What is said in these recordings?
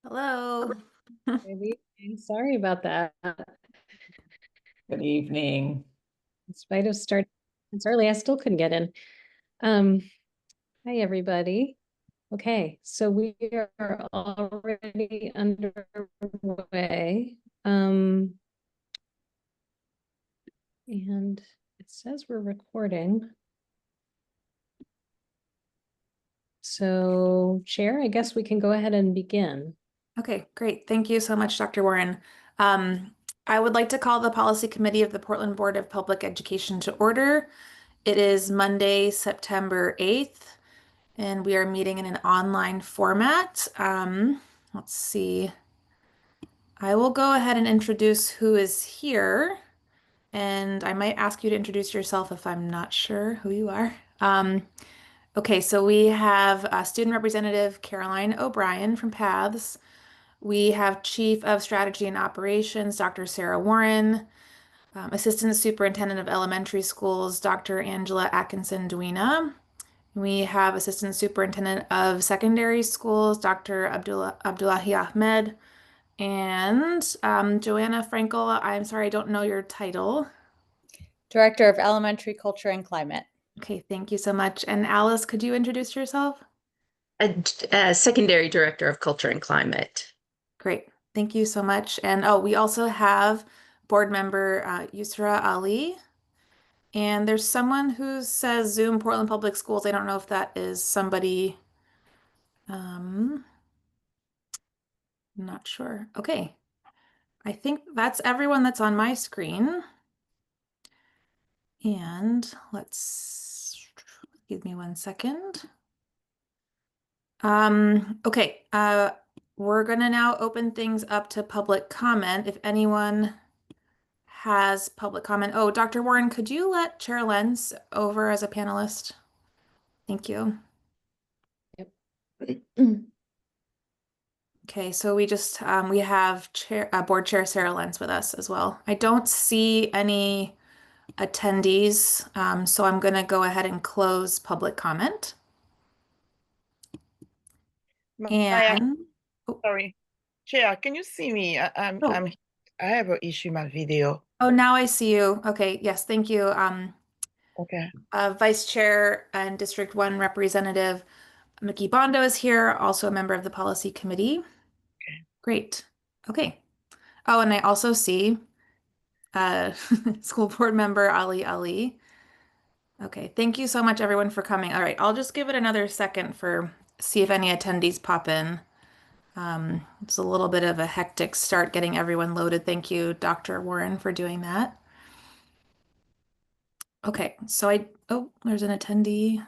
Hello. Maybe. Sorry about that. Good evening. In spite of starting it's early, I still couldn't get in. Hi, everybody. Okay, so we are already underway. And it says we're recording. So, Chair, I guess we can go ahead and begin. Okay, great. Thank you so much, Dr. Warren. I would like to call the Policy Committee of the Portland Board of Public Education to order. It is Monday, September 8th, and we are meeting in an online format. Let's see. I will go ahead and introduce who is here, and I might ask you to introduce yourself if I'm not sure who you are. Okay, so we have Student Representative Caroline O'Brien from PATHS. We have Chief of Strategy and Operations, Dr. Sarah Warren, Assistant Superintendent of Elementary Schools, Dr. Angela Atkinson-Duina. We have Assistant Superintendent of Secondary Schools, Dr. Abdullahi Ahmed, and Joanna Frankel. I'm sorry, I don't know your title. Director of Elementary Culture and Climate. Okay, thank you so much. And Alice, could you introduce yourself? Secondary Director of Culture and Climate. Great. Thank you so much. And oh, we also have board member Yusra Ali. And there's someone who says Zoom Portland Public Schools. I don't know if that is somebody. I'm not sure. Okay. I think that's everyone that's on my screen. And give me 1 second. Okay. We're gonna now open things up to public comment. If anyone has public comment. Oh, Dr. Warren, could you let Chair Lenz over as a panelist? Thank you. Yep. Okay, so we just we have Board Chair Sarah Lenz with us as well. I don't see any attendees, so I'm going to go ahead and close public comment. Sorry, Chair, can you see me? I have an issue with my video. Oh, now I see you. Okay, yes, thank you. Okay. Vice Chair and District 1 Representative Mickey Bondo is here, also a member of the Policy Committee. Okay. Great. Okay. Oh, and I also see School Board Member Ali. Okay, thank you so much, everyone, for coming. All right, I'll just give it another second for see if any attendees pop in. It's a little bit of a hectic start getting everyone loaded. Thank you, Dr. Warren, for doing that. Okay, so there's an attendee.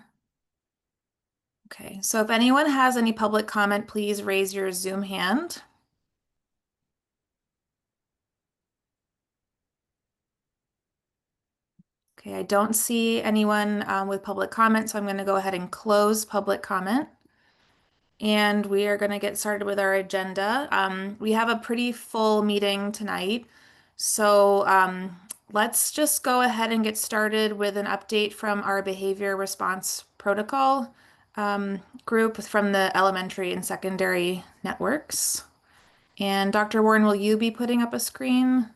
Okay, so if anyone has any public comment, please raise your Zoom hand. Okay, I don't see anyone with public comment, so I'm going to go ahead and close public comment. And we are going to get started with our agenda. We have a pretty full meeting tonight, so let's just go ahead and get started with an update from our behavior response protocol group from the elementary and secondary networks. And Dr. Warren, will you be putting up a screen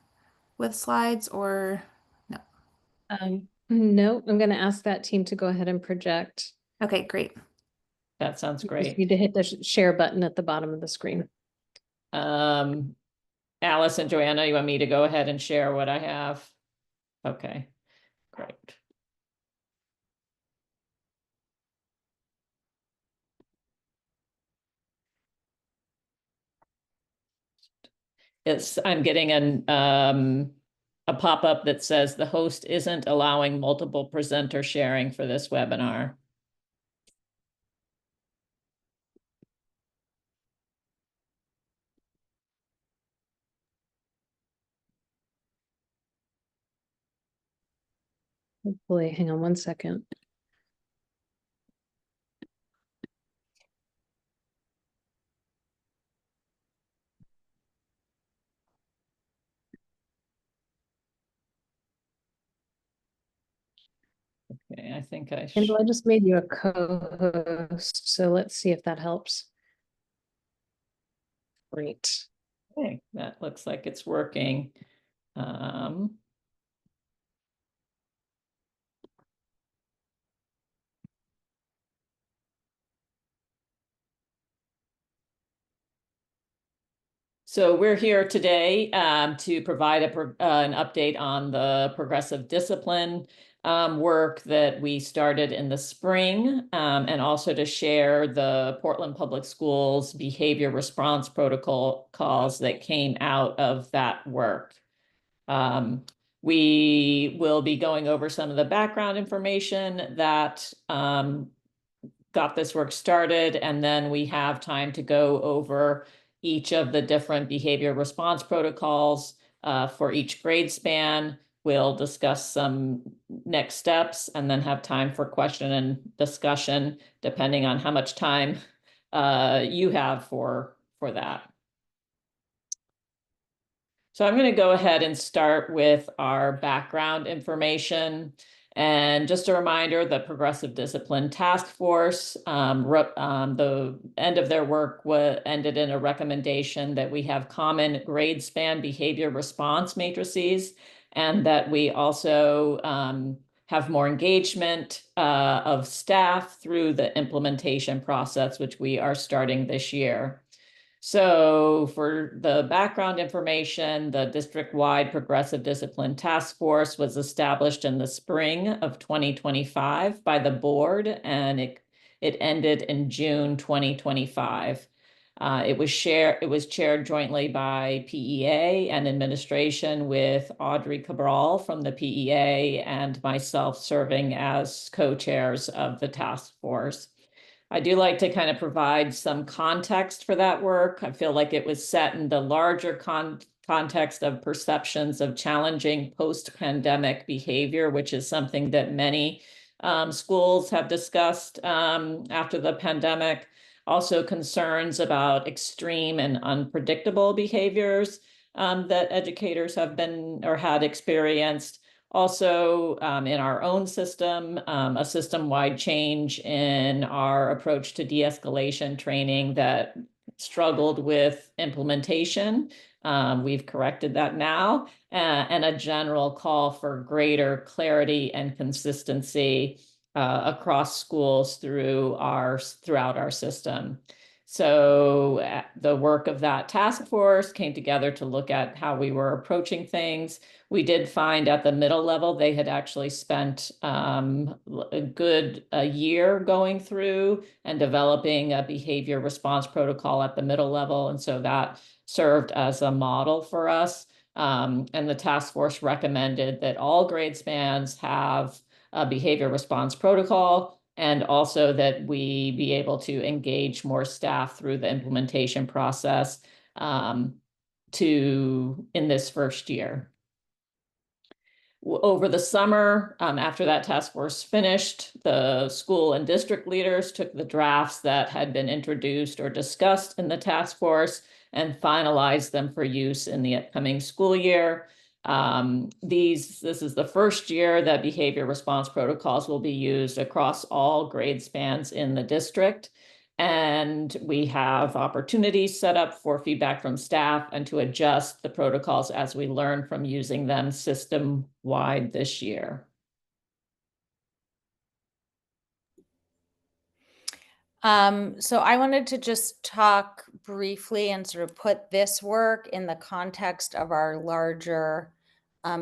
with slides or no? No, I'm going to ask that team to go ahead and project. Okay, great. That sounds You great. just need to hit the share button at the bottom of the screen. Alice and Joanna, you want me to go ahead and share what I have? Okay, great. I'm getting a pop-up that says the host isn't allowing multiple presenter sharing for this webinar. Hopefully, hang on 1 second. Okay, I think I Kendall, I just made you a co-host, so let's see if that helps. Great. Okay, that looks like it's working. So we're here today to provide an update on the progressive discipline work that we started in the spring, and also to share the Portland Public Schools behavior response protocols that came out of that work. We will be going over some of the background information that got this work started, and then we have time to go over each of the different behavior response protocols for each grade span. We'll discuss some next steps and then have time for question and discussion, depending on how much time you have for that. So I'm going to go ahead and start with our background information. And just a reminder, the Progressive Discipline Task Force, the end of their work ended in a recommendation that we have common grade span behavior response matrices, and that we also have more engagement of staff through the implementation process, which we are starting this year. So for the background information, the district-wide Progressive Discipline Task Force was established in the spring of 2025 by the board, and it ended in June 2025. It was chaired jointly by PEA and administration, with Audrey Cabral from the PEA and myself serving as co-chairs of the task force. I do like to kind of provide some context for that work. I feel like it was set in the larger context of perceptions of challenging post-pandemic behavior, which is something that many schools have discussed after the pandemic. Also concerns about extreme and unpredictable behaviors that educators have been or had experienced. Also, in our own system, a system-wide change in our approach to de-escalation training that struggled with implementation. We've corrected that now, and a general call for greater clarity and consistency across schools throughout our system. So the work of that task force came together to look at how we were approaching things. We did find at the middle level, they had actually spent a good year going through and developing a behavior response protocol at the middle level. And so that served as a model for us. And the task force recommended that all grade spans have a behavior response protocol, and also that we be able to engage more staff through the implementation process in this first year. Over the summer, after that task force finished, the school and district leaders took the drafts that had been introduced or discussed in the task force and finalized them for use in the upcoming school year. This is the first year that behavior response protocols will be used across all grade spans in the district. And we have opportunities set up for feedback from staff and to adjust the protocols as we learn from using them system-wide this year. So I wanted to just talk briefly and sort of put this work in the context of our larger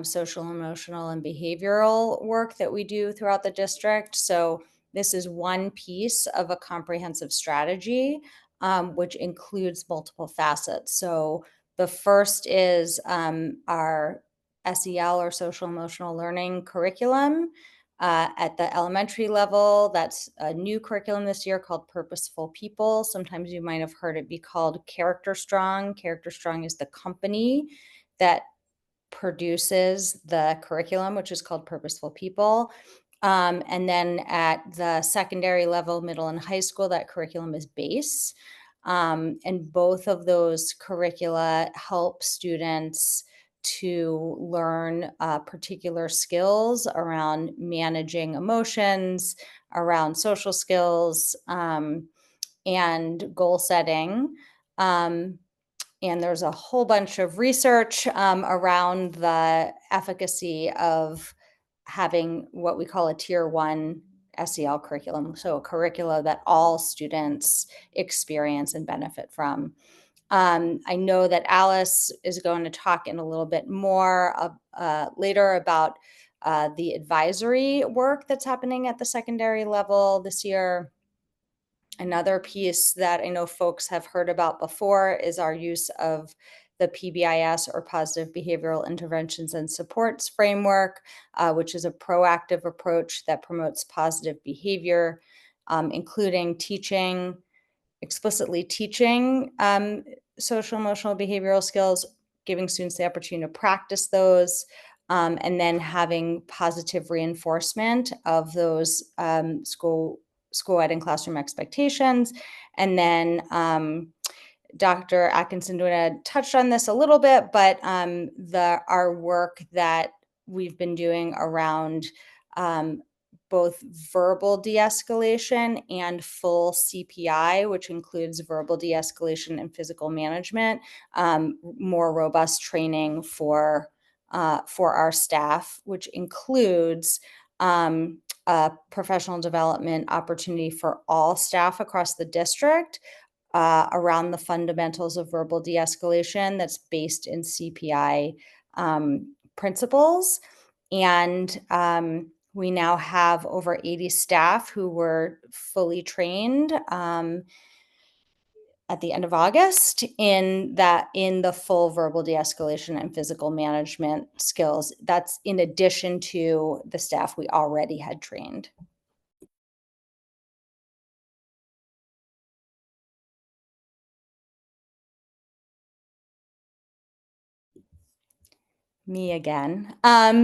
social, emotional, and behavioral work that we do throughout the district. So this is one piece of a comprehensive strategy, which includes multiple facets. So the first is our SEL, or social emotional learning curriculum. At the elementary level, that's a new curriculum this year called Purposeful People. Sometimes you might have heard it be called Character Strong. Character Strong is the company that produces the curriculum, which is called Purposeful People. And then at the secondary level, middle and high school, that curriculum is BASE. And both of those curricula help students to learn particular skills around managing emotions, around social skills, and goal setting. and there's a whole bunch of research around the efficacy of having what we call a tier 1 SEL curriculum, so a curricula that all students experience and benefit from. I know that Alice is going to talk in a little bit more later about the advisory work that's happening at the secondary level this year. Another piece that I know folks have heard about before is our use of the PBIS, or Positive Behavioral Interventions and Supports framework, which is a proactive approach that promotes positive behavior, including explicitly teaching social emotional behavioral skills, giving students the opportunity to practice those, and then having positive reinforcement of those school-wide and classroom expectations. And then Dr. Atkinson touched on this a little bit, but our work that we've been doing around both verbal de-escalation and full CPI, which includes verbal de-escalation and physical management, more robust training for our staff, which includes a professional development opportunity for all staff across the district around the fundamentals of verbal de-escalation that's based in CPI principles. And we now have over 80 staff who were fully trained at the end of August in the full verbal de-escalation and physical management skills. That's in addition to the staff we already had trained. Me again.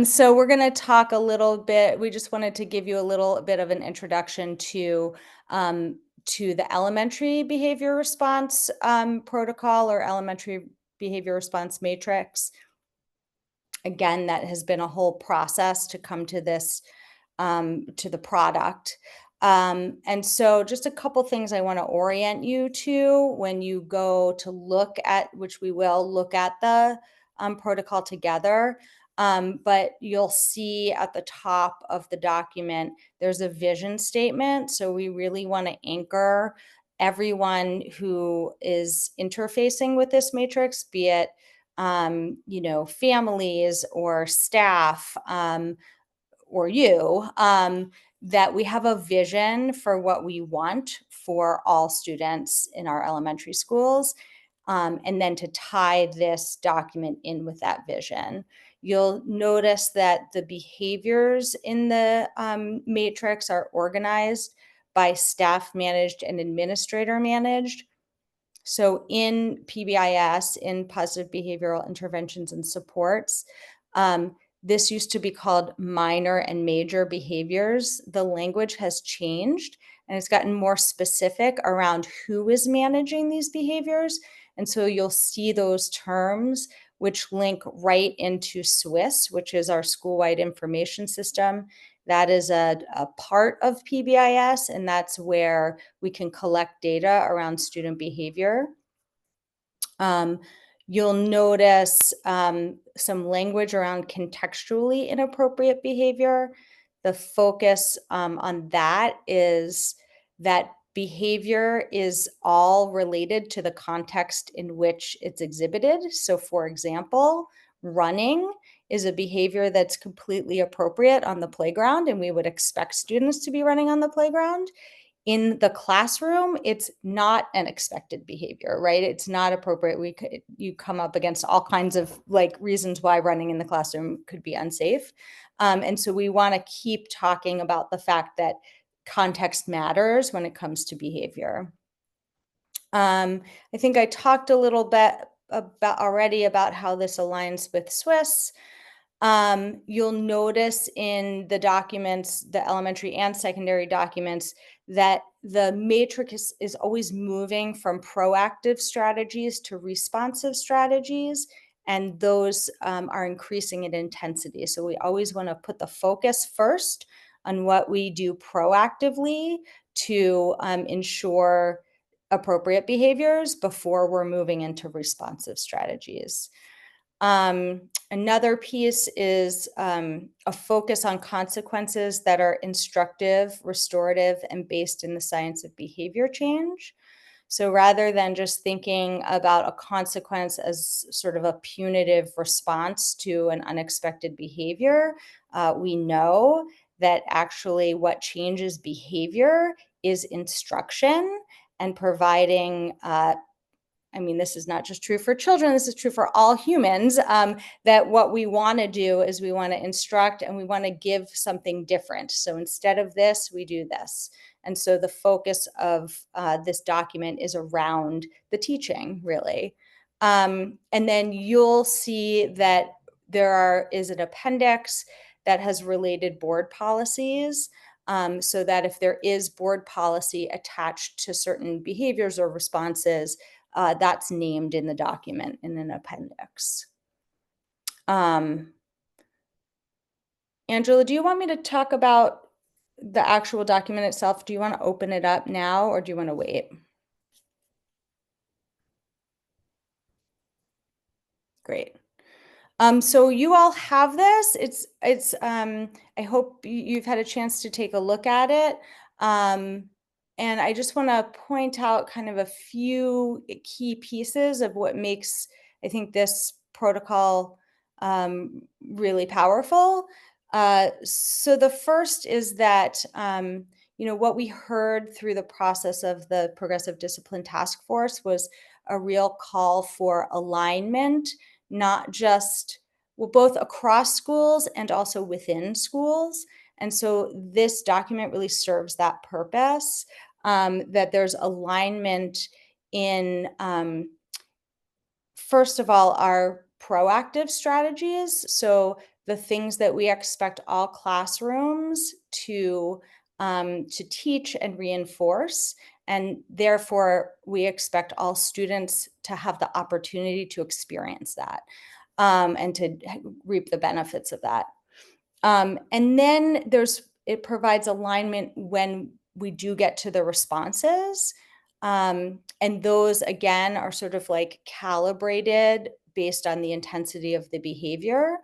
So we're going to talk a little bit. We just wanted to give you a little bit of an introduction to the elementary behavior response protocol, or elementary behavior response matrix. Again, that has been a whole process to come to this, to the product. And so just a couple things I want to orient you to when you go to look at, which we will look at the protocol together. But you'll see at the top of the document, there's a vision statement. So we really want to anchor everyone who is interfacing with this matrix, be it families or staff, or you, that we have a vision for what we want for all students in our elementary schools, and then to tie this document in with that vision. You'll notice that the behaviors in the matrix are organized by staff managed and administrator managed. So in PBIS, in Positive Behavioral Interventions and Supports, this used to be called minor and major behaviors. The language has changed and it's gotten more specific around who is managing these behaviors. And so you'll see those terms which link right into SWIS, which is our school-wide information system. That is a part of PBIS, and that's where we can collect data around student behavior. You'll notice some language around contextually inappropriate behavior. The focus on that is that behavior is all related to the context in which it's exhibited. So for example, running is a behavior that's completely appropriate on the playground, and we would expect students to be running on the playground. In the classroom, it's not an expected behavior, right? It's not appropriate. You come up against all kinds of reasons why running in the classroom could be unsafe. And so we want to keep talking about the fact that context matters when it comes to behavior. I think I talked a little bit already about how this aligns with SWIS. You'll notice in the documents, the elementary and secondary documents, that the matrix is always moving from proactive strategies to responsive strategies, and those are increasing in intensity. So we always want to put the focus first on what we do proactively to ensure appropriate behaviors before we're moving into responsive strategies. Another piece is a focus on consequences that are instructive, restorative, and based in the science of behavior change. So rather than just thinking about a consequence as sort of a punitive response to an unexpected behavior, we know that actually what changes behavior is instruction and providing I mean, this is not just true for children, this is true for all humans, that what we want to do is we want to instruct and we want to give something different. So instead of this, we do this. And so the focus of this document is around the teaching, really. And then you'll see that there is an appendix that has related board policies. So that if there is board policy attached to certain behaviors or responses, that's named in the document in an appendix. Angela, do you want me to talk about the actual document itself? Do you want to open it up now or do you want to wait? Great. So you all have this. I hope you've had a chance to take a look at it. And I just want to point out kind of a few key pieces of what makes, I think, this protocol really powerful. So the first is that, what we heard through the process of the Progressive Discipline Task Force was a real call for alignment, not just, well, both across schools and also within schools. And so this document really serves that purpose. That there's alignment in, first of all, our proactive strategies. So the things that we expect all classrooms to teach and reinforce. And therefore, we expect all students to have the opportunity to experience that and to reap the benefits of that. And then it provides alignment when we do get to the responses. And those, again, are sort of like calibrated based on the intensity of the behavior.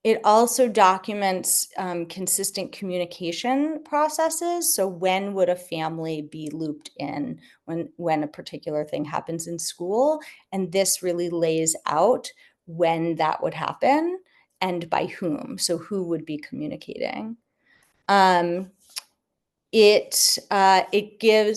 It also documents consistent communication processes. So when would a family be looped in when a particular thing happens in school? And this really lays out when that would happen and by whom. So who would be communicating? It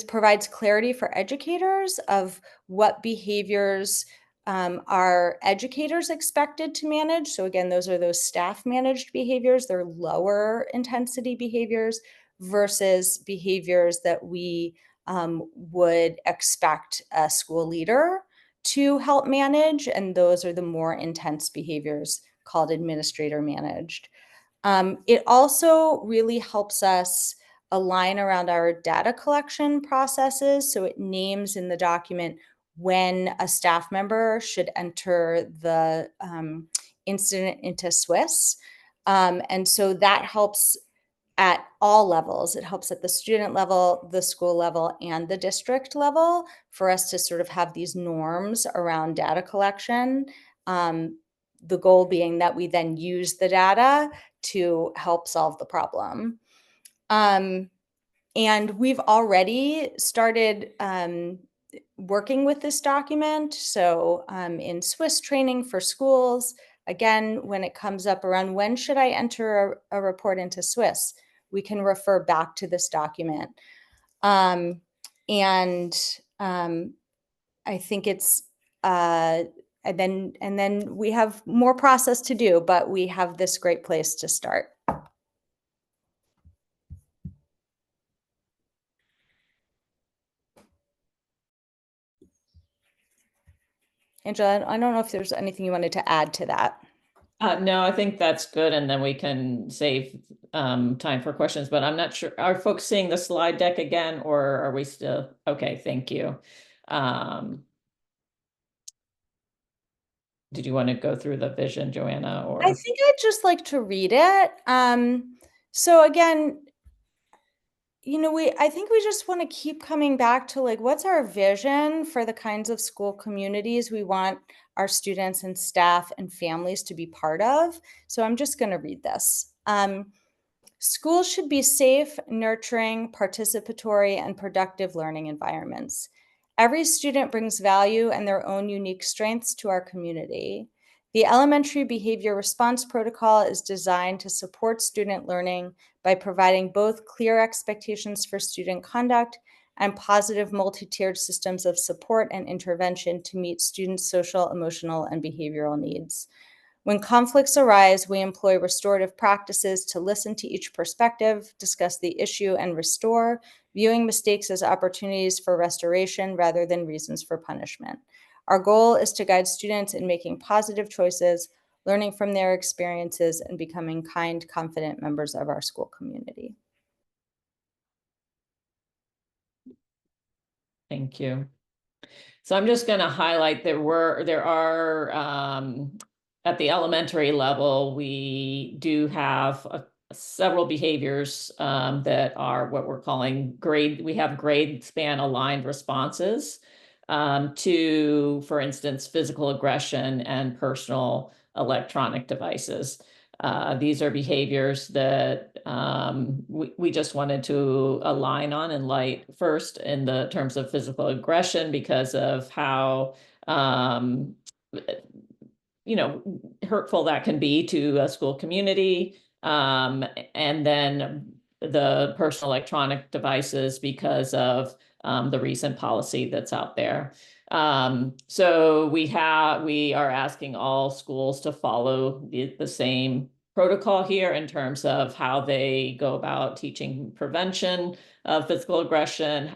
provides clarity for educators of what behaviors are educators expected to manage. So again, those are those staff managed behaviors. They're lower intensity behaviors versus behaviors that we would expect a school leader to help manage. And those are the more intense behaviors called administrator managed. It also really helps us align around our data collection processes. So it names in the document when a staff member should enter the incident into SWIS. And so that helps at all levels. It helps at the student level, the school level, and the district level for us to sort of have these norms around data collection. The goal being that we then use the data to help solve the problem. And we've already started working with this document. So in SWIS training for schools, again, when it comes up around when should I enter a report into SWIS, we can refer back to this document. I think it's, and then we have more process to do, but we have this great place to start. Angela, I don't know if there's anything you wanted to add to that. No, I think that's good. And then we can save time for questions, but I'm not sure. Are folks seeing the slide deck again, or are we still? Okay, thank you. Did you want to go through the vision, Joanna? Or I think I'd just like to read it. So again, I think we just want to keep coming back to like, what's our vision for the kinds of school communities we want our students and staff and families to be part of? So I'm just going to read this. Schools should be safe, nurturing, participatory, and productive learning environments. Every student brings value and their own unique strengths to our community. The Elementary Behavior Response Protocol is designed to support student learning by providing both clear expectations for student conduct and positive multi-tiered systems of support and intervention to meet students' social, emotional, and behavioral needs. When conflicts arise, we employ restorative practices to listen to each perspective, discuss the issue, and restore, viewing mistakes as opportunities for restoration rather than reasons for punishment. Our goal is to guide students in making positive choices, learning from their experiences, and becoming kind, confident members of our school community. Thank you. So I'm just going to highlight there are at the elementary level, we do have several behaviors that are what we're calling we have grade span aligned responses to, for instance, physical aggression and personal electronic devices. These are behaviors that we just wanted to align on in light first in the terms of physical aggression because of how hurtful that can be to a school community, and then the personal electronic devices because of the recent policy that's out there. So we are asking all schools to follow the same protocol here in terms of how they go about teaching prevention of physical aggression,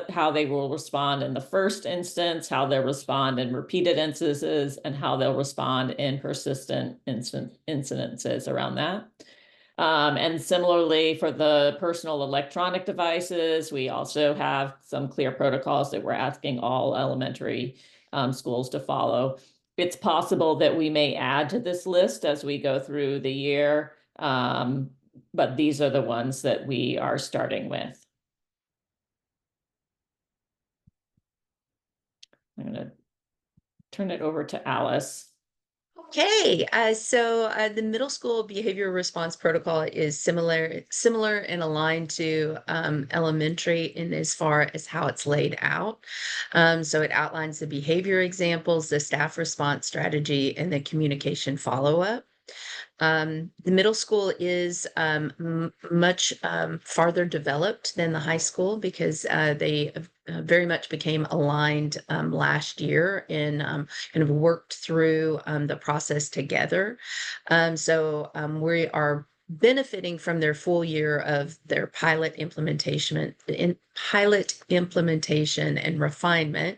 how they will respond in the first instance, how they'll respond in repeated instances, and how they'll respond in persistent incidences around that. And similarly, for the personal electronic devices, we also have some clear protocols that we're asking all elementary schools to follow. It's possible that we may add to this list as we go through the year, but these are the ones that we are starting with. I'm going to turn it over to Alice. Okay, so the middle school behavior response protocol is similar and aligned to elementary in as far as how it's laid out. So it outlines the behavior examples, the staff response strategy, and the communication follow-up. The middle school is much farther developed than the high school because they very much became aligned last year and kind of worked through the process together. So we are benefiting from their full year of their pilot implementation and refinement.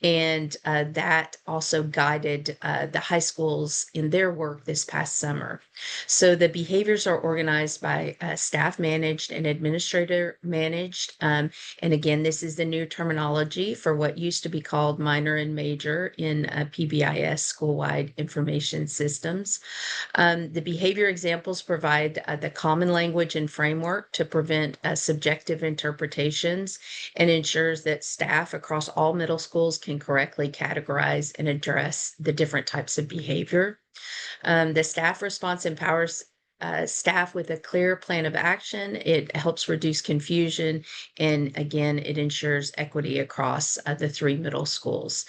And that also guided the high schools in their work this past summer. So the behaviors are organized by staff managed and administrator managed. And again, this is the new terminology for what used to be called minor and major in PBIS, school-wide information systems. The behavior examples provide the common language and framework to prevent subjective interpretations and ensures that staff across all middle schools can correctly categorize and address the different types of behavior. The staff response empowers staff with a clear plan of action. It helps reduce confusion. And again, it ensures equity across the 3 middle schools.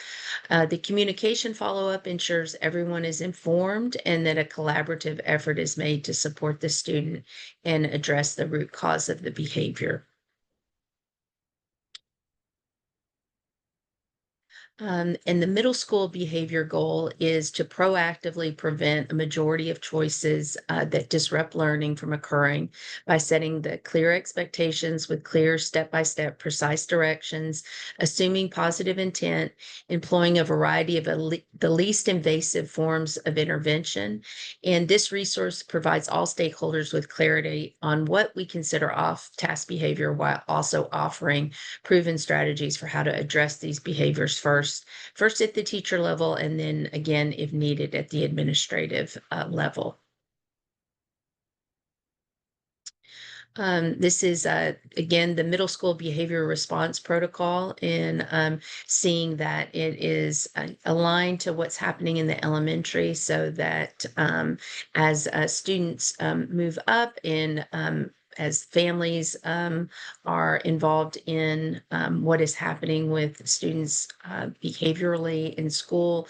The communication follow-up ensures everyone is informed and that a collaborative effort is made to support the student and address the root cause of the behavior. And the middle school behavior goal is to proactively prevent a majority of choices that disrupt learning from occurring by setting the clear expectations with clear step-by-step precise directions, assuming positive intent, employing a variety of the least invasive forms of intervention. And this resource provides all stakeholders with clarity on what we consider off-task behavior while also offering proven strategies for how to address these behaviors first at the teacher level, and then again, if needed, at the administrative level. This is, again, the middle school behavior response protocol, and seeing that it is aligned to what's happening in the elementary, so that as students move up and as families are involved in what is happening with students behaviorally in school,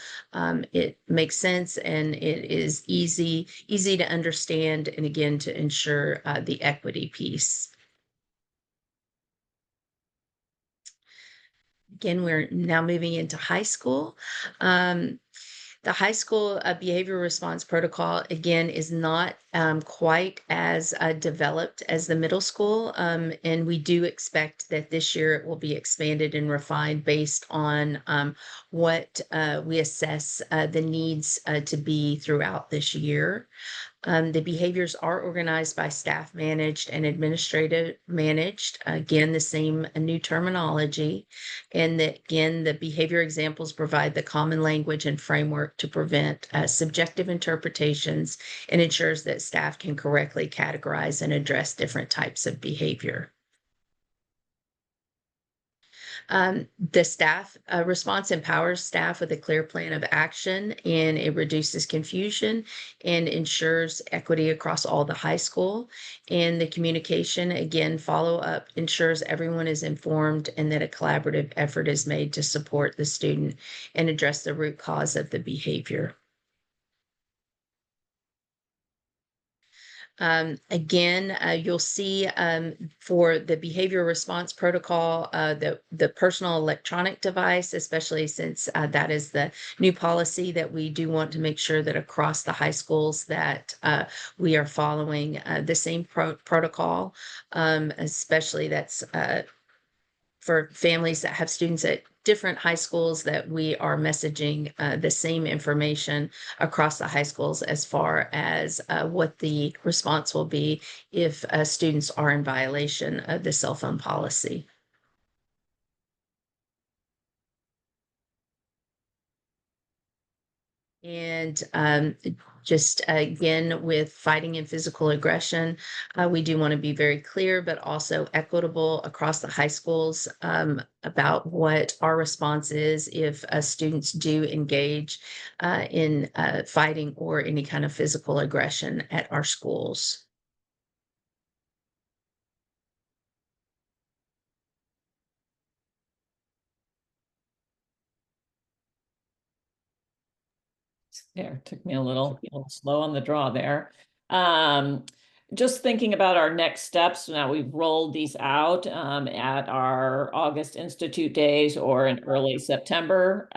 it makes sense and it is easy to understand, and again, to ensure the equity piece. Again, we're now moving into high school. The high school behavior response protocol, again, is not quite as developed as the middle school. And we do expect that this year it will be expanded and refined based on what we assess the needs to be throughout this year. The behaviors are organized by staff managed and administrative managed. Again, the same new terminology. And again, the behavior examples provide the common language and framework to prevent subjective interpretations and ensures that staff can correctly categorize and address different types of behavior. The staff response empowers staff with a clear plan of action, and it reduces confusion and ensures equity across all the high school. And the communication, again, follow up ensures everyone is informed and that a collaborative effort is made to support the student and address the root cause of the behavior. Again, you'll see for the behavior response protocol, the personal electronic device, especially since that is the new policy, that we do want to make sure that across the high schools that we are following the same protocol, especially that's for families that have students at different high schools, that we are messaging the same information across the high schools as far as what the response will be if students are in violation of the cell phone policy. And just again, with fighting and physical aggression, we do want to be very clear, but also equitable across the high schools about what our response is if students do engage in fighting or any kind of physical aggression at our schools. There, took me a little slow on the draw there. Just thinking about our next steps. Now we've rolled these out at our August Institute days or in early September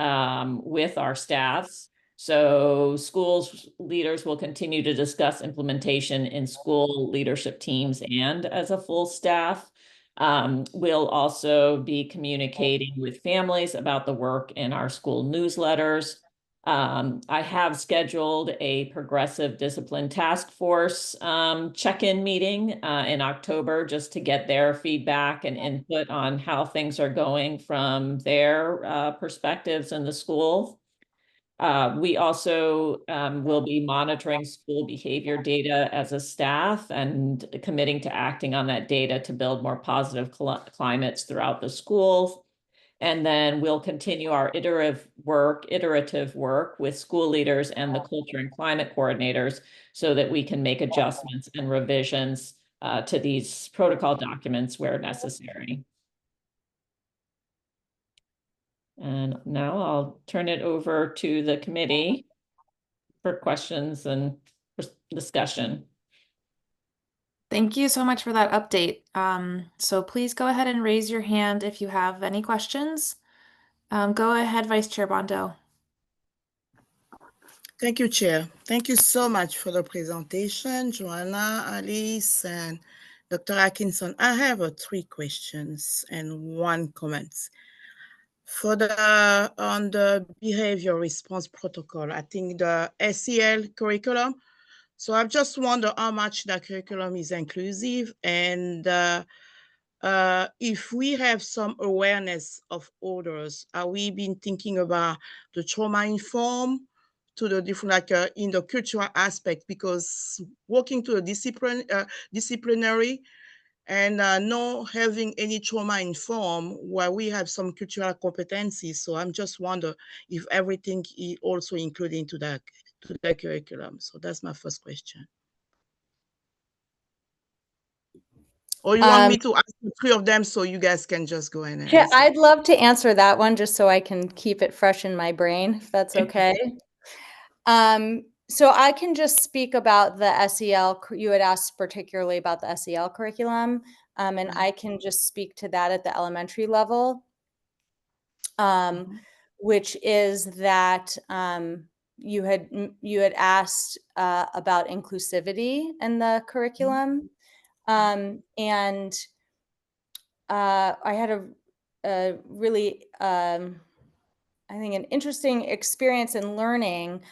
with our staffs. So schools leaders will continue to discuss implementation in school leadership teams and as a full staff. We'll also be communicating with families about the work in our school newsletters. I have scheduled a progressive discipline task force check-in meeting in October, just to get their feedback and input on how things are going from their perspectives in the school. We also will be monitoring school behavior data as a staff and committing to acting on that data to build more positive climates throughout the school. And then we'll continue our iterative work with school leaders and the culture and climate coordinators so that we can make adjustments and revisions to these protocol documents where necessary. And now I'll turn it over to the committee for questions and discussion. Thank you so much for that update. So please go ahead and raise your hand if you have any questions. Go ahead, Vice Chair Bondo. Thank you, Chair. Thank you so much for the presentation, Joanna, Alice, and Dr. Atkinson. I have 3 questions and 1 comment. On the behavior response protocol, I think the SEL curriculum. So I just wonder how much the curriculum is inclusive, and if we have some awareness of orders, are we been thinking about the trauma-informed to the different, like in the cultural aspect, because working to the disciplinary and not having any trauma informed while we have some cultural competencies. So I'm just wonder if everything is also included into that curriculum. So that's my first question. Or you want me to ask the three of them so you guys can just go in and Yeah, answer? I'd love to answer that one just so I can keep it fresh in my brain, if that's okay. So I can just speak about the SEL. You had asked particularly about the SEL curriculum, and I can just speak to that at the elementary level, which is that you had asked about inclusivity in the curriculum, and I had a really I think an interesting experience in learning.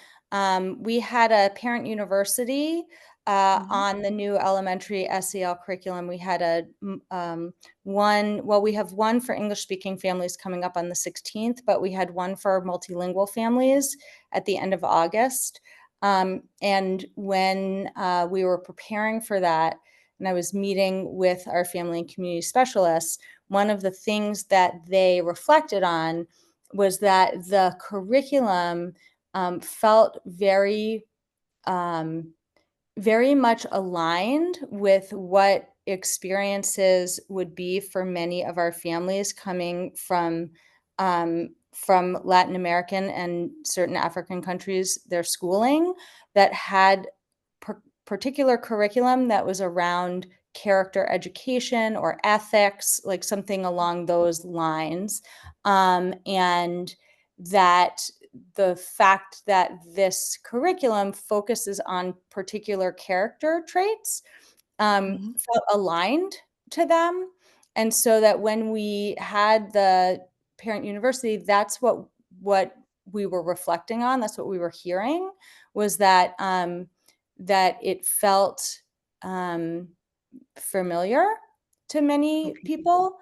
We had a parent university on the new elementary SEL curriculum. We had we have one for English speaking families coming up on the 16th, but we had one for multilingual families at the end of August. And when we were preparing for that, and I was meeting with our family and community specialists, one of the things that they reflected on was that the curriculum felt very, very much aligned with what experiences would be for many of our families coming from Latin American and certain African countries, their schooling that had particular curriculum that was around character education or ethics, like something along those lines. And that the fact that this curriculum focuses on particular character traits felt aligned to them. And so that when we had the parent university, that's what we were reflecting on. That's what we were hearing, was that that it felt familiar to many people.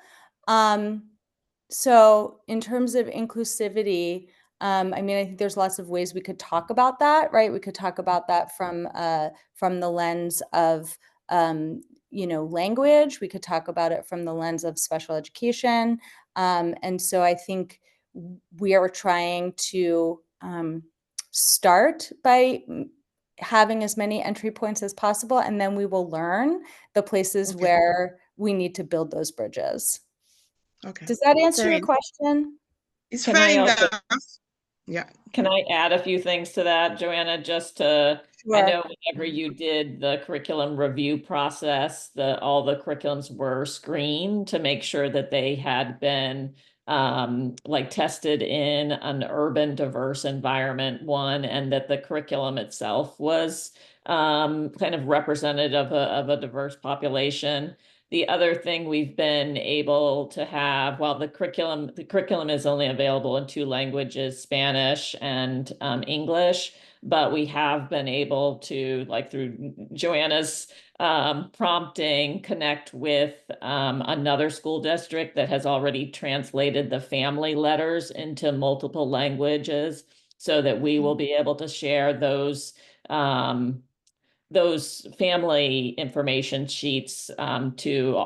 So in terms of inclusivity, I mean, I think there's lots of ways we could talk about that, right? We could talk about that from the lens of language. We could talk about it from the lens of special education. And so I think we are trying to start by having as many entry points as possible, and then we will learn the places where we need to build those bridges. Okay. Does that answer your question? It's Can fair I also- enough. Yeah. Can I add a few things to that, Joanna, just to, I Sure. know whenever you did the curriculum review process, all the curriculums were screened to make sure that they had been like tested in an urban diverse environment, one, and that the curriculum itself was kind of representative of a diverse population. The other thing we've been able to have, while the curriculum is only available in two languages, Spanish and English, but we have been able to, like through Joanna's prompting, connect with another school district that has already translated the family letters into multiple languages, so that we will be able to share those family information sheets to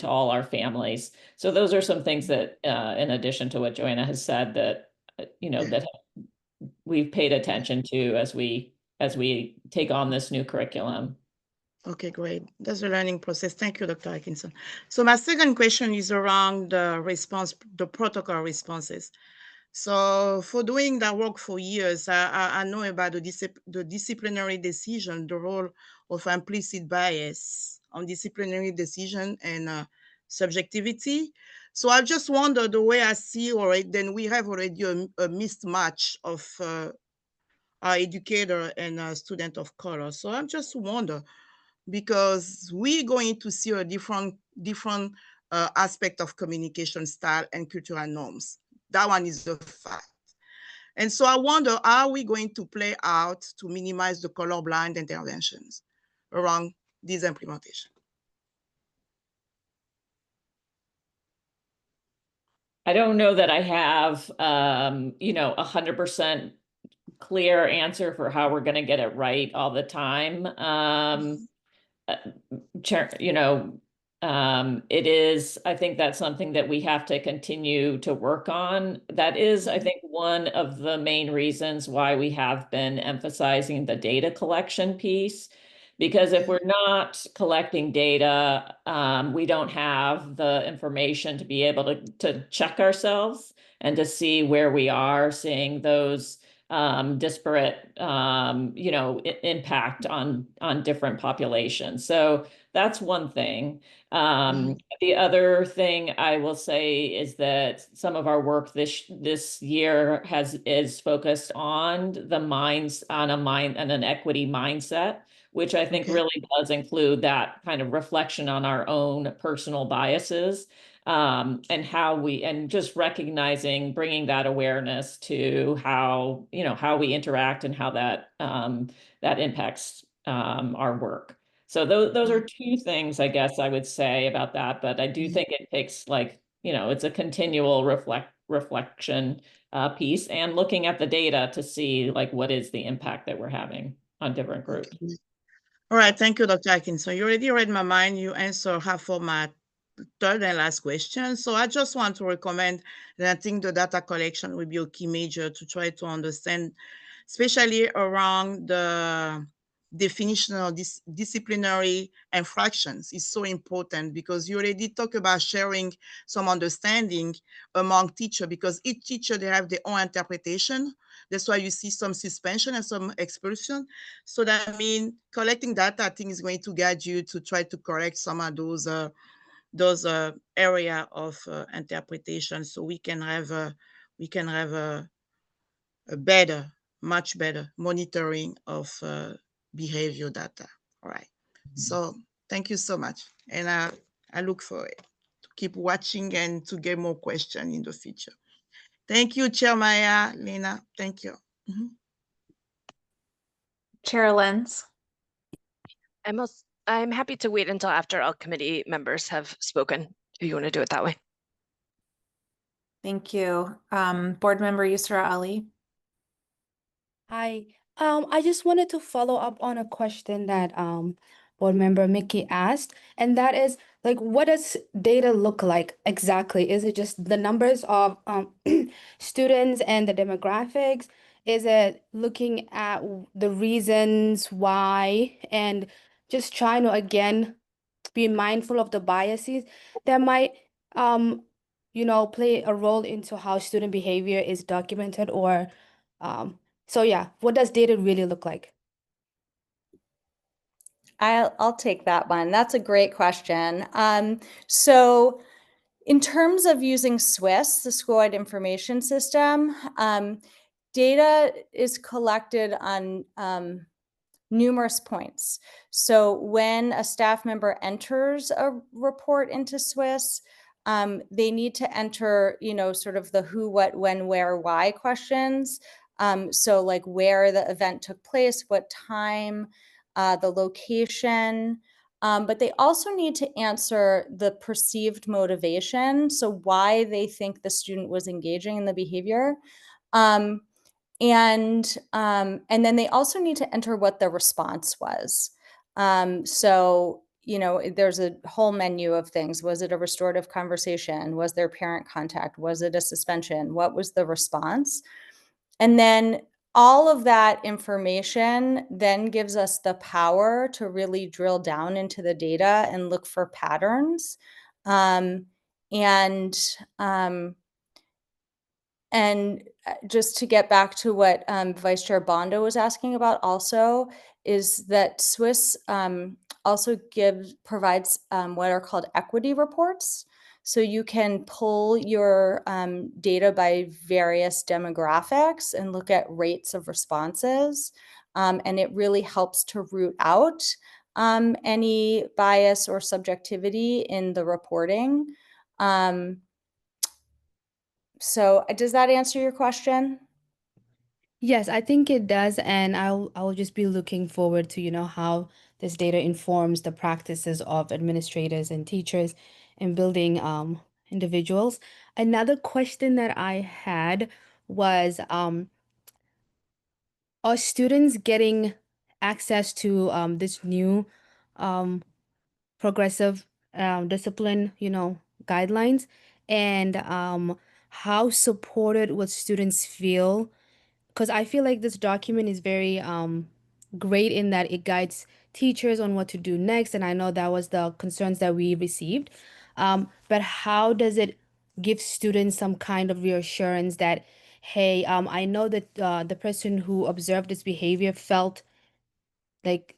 all our families. So those are some things that, in addition to what Joanna has said, that that we've paid attention to as we take on this new curriculum. Okay, great. That's a learning process. Thank you, Dr. Atkinson. So my second question is around the protocol responses. So for doing that work for years, I know about the disciplinary decision, the role of implicit bias on disciplinary decision and subjectivity. So I just wonder, the way I see already, then we have already a mismatch of our educator and a student of color. So I just wonder, because we're going to see a different aspect of communication style and cultural norms. That one is a fact. And so I wonder, are we going to play out to minimize the colorblind interventions around this implementation? I don't know that I have 100% clear answer for how we're going to get it right all the time. You know, it is, I think that's something that we have to continue to work on. That is, I think, one of the main reasons why we have been emphasizing the data collection piece. Because if we're not collecting data, we don't have the information to be able to check ourselves and to see where we are, seeing those disparate, you know, impact on different populations. So that's one thing. The other thing I will say is that some of our work this year is focused on an equity mindset, which I think really does include that kind of reflection on our own personal biases, and just recognizing, bringing that awareness to how, you know, how we interact and how that impacts our work. So those are two things, I guess I would say about that. But I do think it takes, like, you know, it's a continual reflection piece, and looking at the data to see, like, what is the impact that we're having on different groups. All right, thank you, Dr. Atkinson. You already read my mind. You answered half of my third and last question. So I just want to recommend that I think the data collection will be a key measure to try to understand, especially around the definition of disciplinary infractions is so important, because you already talk about sharing some understanding among teachers, because each teacher, they have their own interpretation. That's why you see some suspension and some expulsion. So that means collecting data, I think, is going to guide you to try to correct some of those area of interpretation, so we can have a better, much better monitoring of behavior data. All right. So thank you so much, and I look forward to keep watching and to get more questions in the future. Thank you, Chair Maya, Lena. Thank you. Chair Lenz. I'm happy to wait until after all committee members have spoken, if you want to do it that way. Thank you. Board Member Yusra Ali. Hi. I just wanted to follow up on a question that board member Mickey asked, and that is, like, what does data look like exactly? Is it just the numbers of students and the demographics? Is it looking at the reasons why, and just trying to, again, be mindful of the biases that might play a role into how student behavior is documented? Or so yeah, what does data really look like? I'll take that one. That's a great question. So in terms of using SWIS, the School-Wide Information System, data is collected on numerous points. So when a staff member enters a report into SWIS, they need to enter, sort of the who, what, when, where, why questions. So like where the event took place, what time, the location, but they also need to answer the perceived motivation. So why they think the student was engaging in the behavior. And then they also need to enter what the response was. So, there's a whole menu of things. Was it a restorative conversation? Was there parent contact? Was it a suspension? What was the response? And then all of that information then gives us the power to really drill down into the data and look for patterns. And just to get back to what Vice Chair Bondo was asking about also, is that SWIS also provides what are called equity reports. So you can pull your data by various demographics and look at rates of responses. And it really helps to root out any bias or subjectivity in the reporting. So does that answer your question? Yes, I think it does, and I'll just be looking forward to how this data informs the practices of administrators and teachers in building individuals. Another question that I had was are students getting access to this new progressive discipline, guidelines, and how supported would students feel? Because I feel like this document is very great in that it guides teachers on what to do next, and I know that was the concerns that we received. But how does it give students some kind of reassurance that, hey, I know that the person who observed this behavior felt like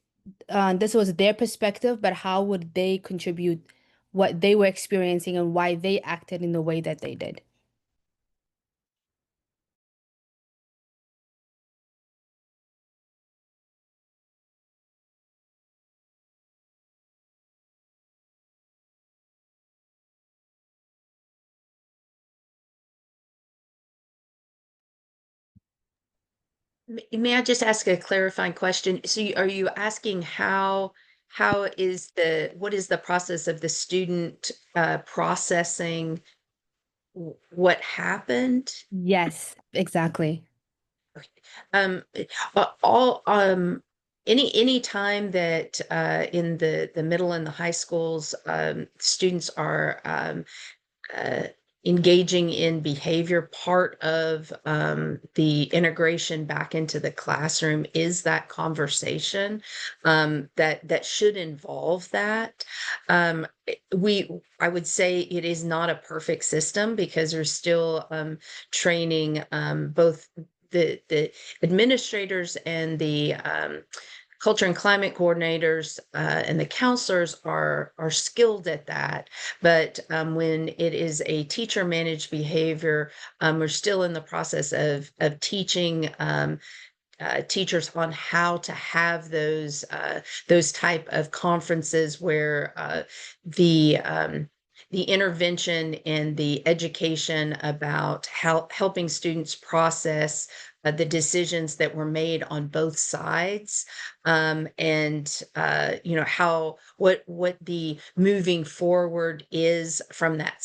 this was their perspective, but how would they contribute what they were experiencing and why they acted in the way that they did? May I just ask a clarifying question? So are you asking how is what is the process of the student processing what happened? Yes, exactly. All any time that in the middle and the high schools students are uh, engaging in behavior, part of the integration back into the classroom is that conversation that should involve that. I would say it is not a perfect system because there's still training both the administrators and the culture and climate coordinators and the counselors are skilled at that. But when it is a teacher managed behavior, we're still in the process of teaching teachers on how to have those type of conferences where the intervention and the education about how helping students process the decisions that were made on both sides, and how what the moving forward is from that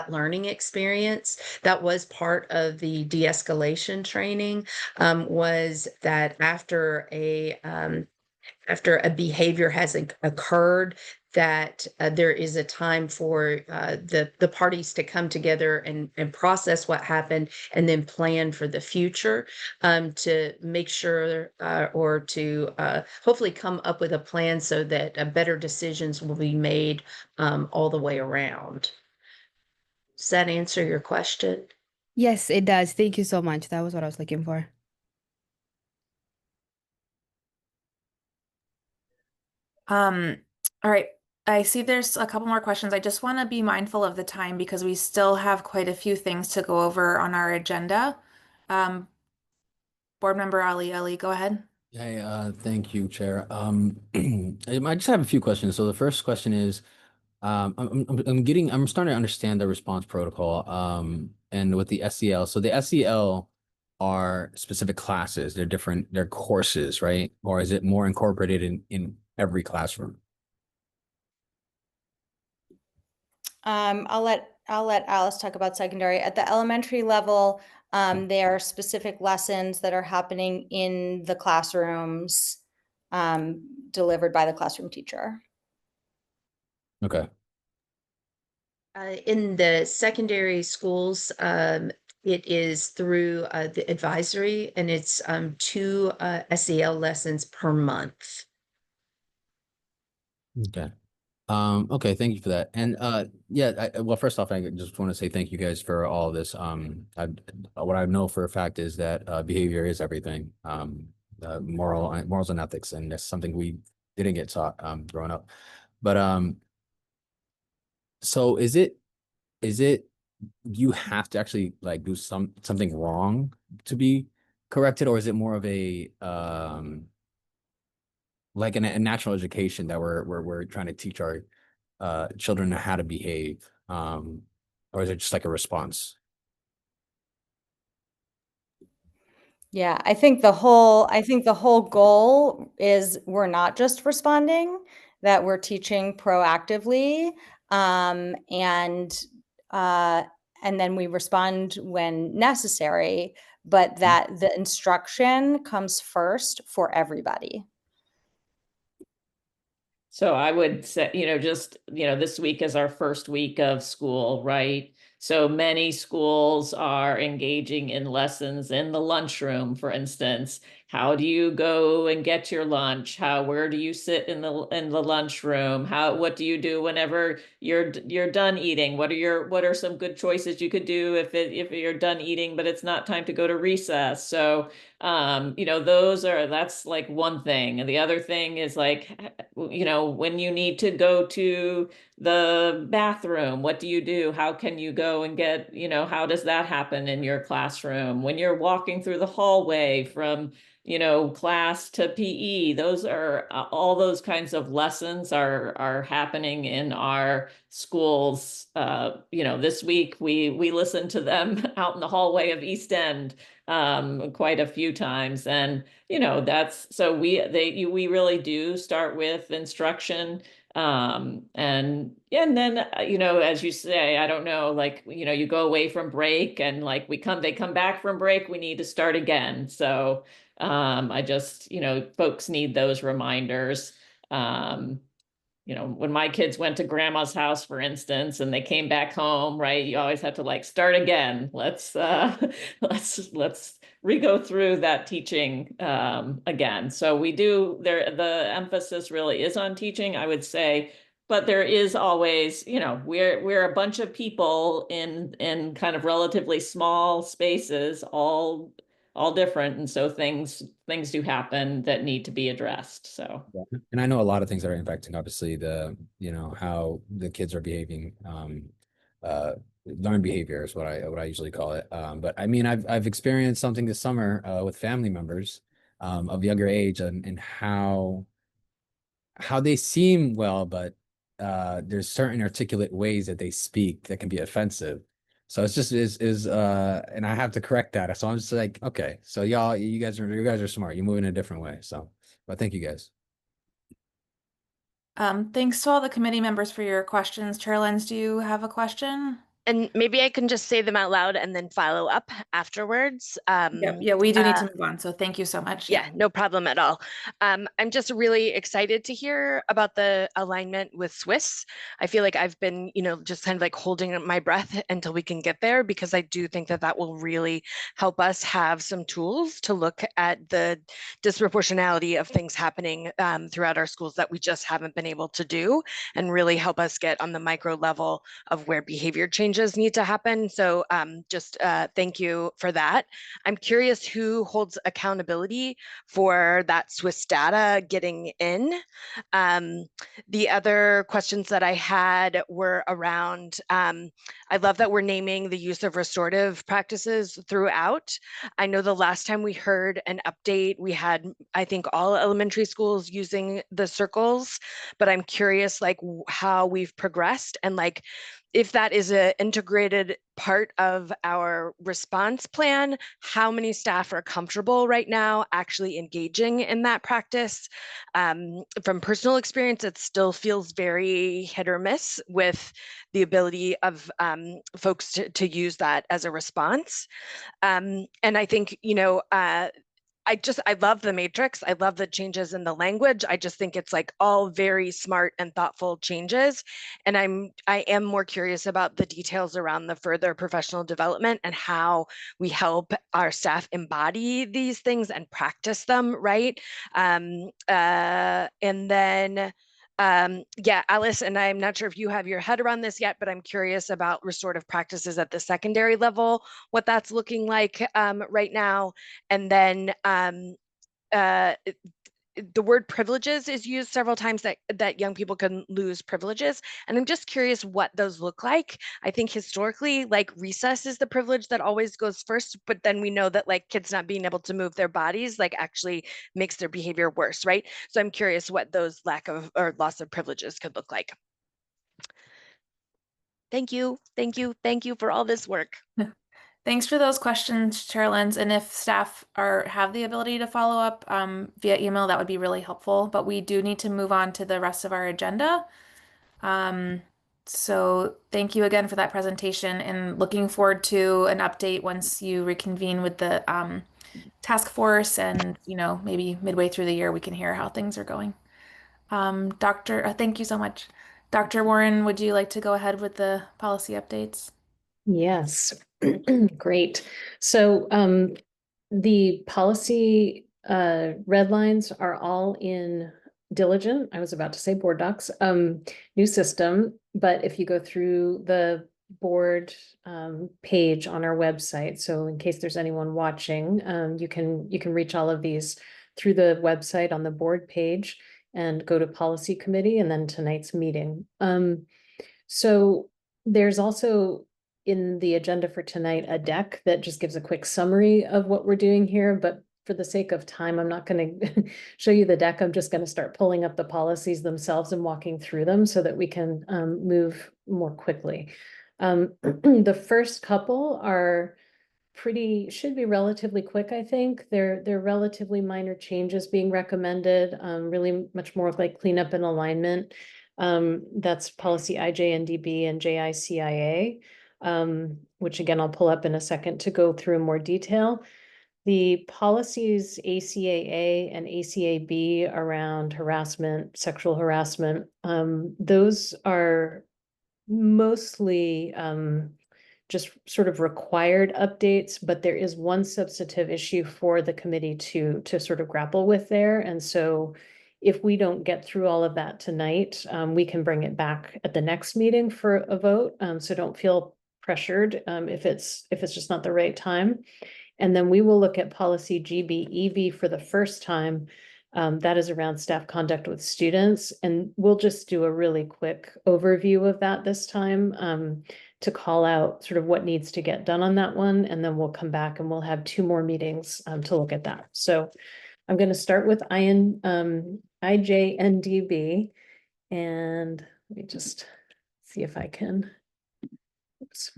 learning experience. That was part of the de-escalation training, was that after a behavior has occurred, that there is a time for the parties to come together and process what happened and then plan for the future, to make sure or to hopefully come up with a plan so that better decisions will be made all the way around. Does that answer your question? Yes, it does. Thank you so much. That was what I was looking for. All right. I see there's a couple more questions. I just want to be mindful of the time because we still have quite a few things to go over on our agenda. Board Member Ali, go ahead. Hey, thank you, Chair. I just have a few questions. So the first question is, I'm starting to understand the response protocol, and with the SEL. So the SEL are specific classes. They're courses, right? Or is it more incorporated in every classroom? I'll let Alice talk about secondary. At the elementary level, there are specific lessons that are happening in the classrooms, delivered by the classroom teacher. Okay. In the secondary schools, it is through the advisory, and it's 2 SEL lessons per month. Okay. Okay, thank you for that. And yeah, well, first off, I just want to say thank you guys for all of this. What I know for a fact is that behavior is everything. Morals and ethics, and that's something we didn't get taught growing up. But so is it you have to actually like do something wrong to be corrected, or is it more of a like a natural education that we're trying to teach our children how to behave, or is it just like a response? Yeah, I think the whole goal is we're not just responding, that we're teaching proactively, uh, and then we respond when necessary. but that the instruction comes first for everybody. So I would say, just, this week is our first week of school, right? So many schools are engaging in lessons in the lunchroom, for instance. How do you go and get your lunch? Where do you sit in the lunchroom? What do you do whenever you're done eating? What are some good choices you could do if you're done eating, but it's not time to go to recess? So that's like one thing. And the other thing is like, when you need to go to the bathroom, what do you do? How can you go and get, how does that happen in your classroom? When you're walking through the hallway from, class to PE, those are all those kinds of lessons are happening in our schools. This week we listened to them out in the hallway of East End quite a few times. And, we really do start with instruction. And then, as you say, I don't know, like, you go away from break and like they come back from break, we need to start again. So, I just, folks need those reminders. When my kids went to grandma's house, for instance, and they came back home, right? You always have to like start again. Let's re-go through that teaching again. So we do there. The emphasis really is on teaching, I would say, but there is always, we're a bunch of people in kind of relatively small spaces, all different, and so things do happen that need to be addressed. So Yeah. And I know a lot of things that are impacting, obviously, how the kids are behaving. Learned behavior is what I usually call it. But I mean, I've experienced something this summer with family members of younger age, and how they seem well, but there's certain articulate ways that they speak that can be offensive. So it's just and I have to correct that. So I'm just like, okay, so you guys are smart. You move in a different way. So, but thank you guys. Thanks to all the committee members for your questions. Chair Lenz, do you have a question? And maybe I can just say them out loud and then follow up afterwards. Yeah, we do need to move on. So thank you so much. Yeah, no problem at all. I'm just really excited to hear about the alignment with Swiss. I feel like I've been, just kind of like holding my breath until we can get there, because I do think that will really help us have some tools to look at the disproportionality of things happening throughout our schools that we just haven't been able to do, and really help us get on the micro level of where behavior changes need to happen. So thank you for that. I'm curious who holds accountability for that Swiss data getting in. The other questions that I had were around, I love that we're naming the use of restorative practices throughout. I know the last time we heard an update, we had, I think, all elementary schools using the circles, but I'm curious like how we've progressed, and like if that is an integrated part of our response plan, how many staff are comfortable right now actually engaging in that practice. From personal experience, it still feels very hit or miss with the ability of folks to use that as a response. And I think, I love the matrix. I love the changes in the language. I just think it's like all very smart and thoughtful changes. And I am more curious about the details around the further professional development and how we help our staff embody these things and practice them, right? And then Alice, and I'm not sure if you have your head around this yet, but I'm curious about restorative practices at the secondary level, what that's looking like right now. And then the word privileges is used several times, that young people can lose privileges. And I'm just curious what those look like. I think historically, like recess is the privilege that always goes first, but then we know that like kids not being able to move their bodies like actually makes their behavior worse, right? So I'm curious what those lack of or loss of privileges could look like. Thank you. Thank you. Thank you for all this work. Thanks for those questions, Chair Lenz. And if staff have the ability to follow up via email, that would be really helpful. But we do need to move on to the rest of our agenda. So thank you again for that presentation and looking forward to an update once you reconvene with the task force and, maybe midway through the year we can hear how things are going. Thank you so much. Dr. Warren, would you like to go ahead with the policy updates? Yes, great. So the policy red lines are all in Diligent. I was about to say Board Docs, new system. But if you go through the board page on our website, so in case there's anyone watching, you can reach all of these through the website on the board page and go to policy committee and then tonight's meeting. So there's also in the agenda for tonight a deck that just gives a quick summary of what we're doing here, but for the sake of time, I'm not going to show you the deck. I'm just going to start pulling up the policies themselves and walking through them so that we can move more quickly. The first couple are should be relatively quick, I think. They're relatively minor changes being recommended, really much more of like cleanup and alignment. That's policy IJNDB and JICIA, which again, I'll pull up in a second to go through in more detail. The policies ACAA and ACAB around harassment, sexual harassment, those are mostly just sort of required updates, but there is one substantive issue for the committee to sort of grapple with there. And so if we don't get through all of that tonight, we can bring it back at the next meeting for a vote. So don't feel pressured if it's just not the right time. And then we will look at policy GB-EB for the first time. That is around staff conduct with students. And we'll just do a really quick overview of that this time to call out sort of what needs to get done on that one. And then we'll come back and we'll have 2 more meetings to look at that. So I'm going to start with IJNDB. And let me just see if I can. Oops.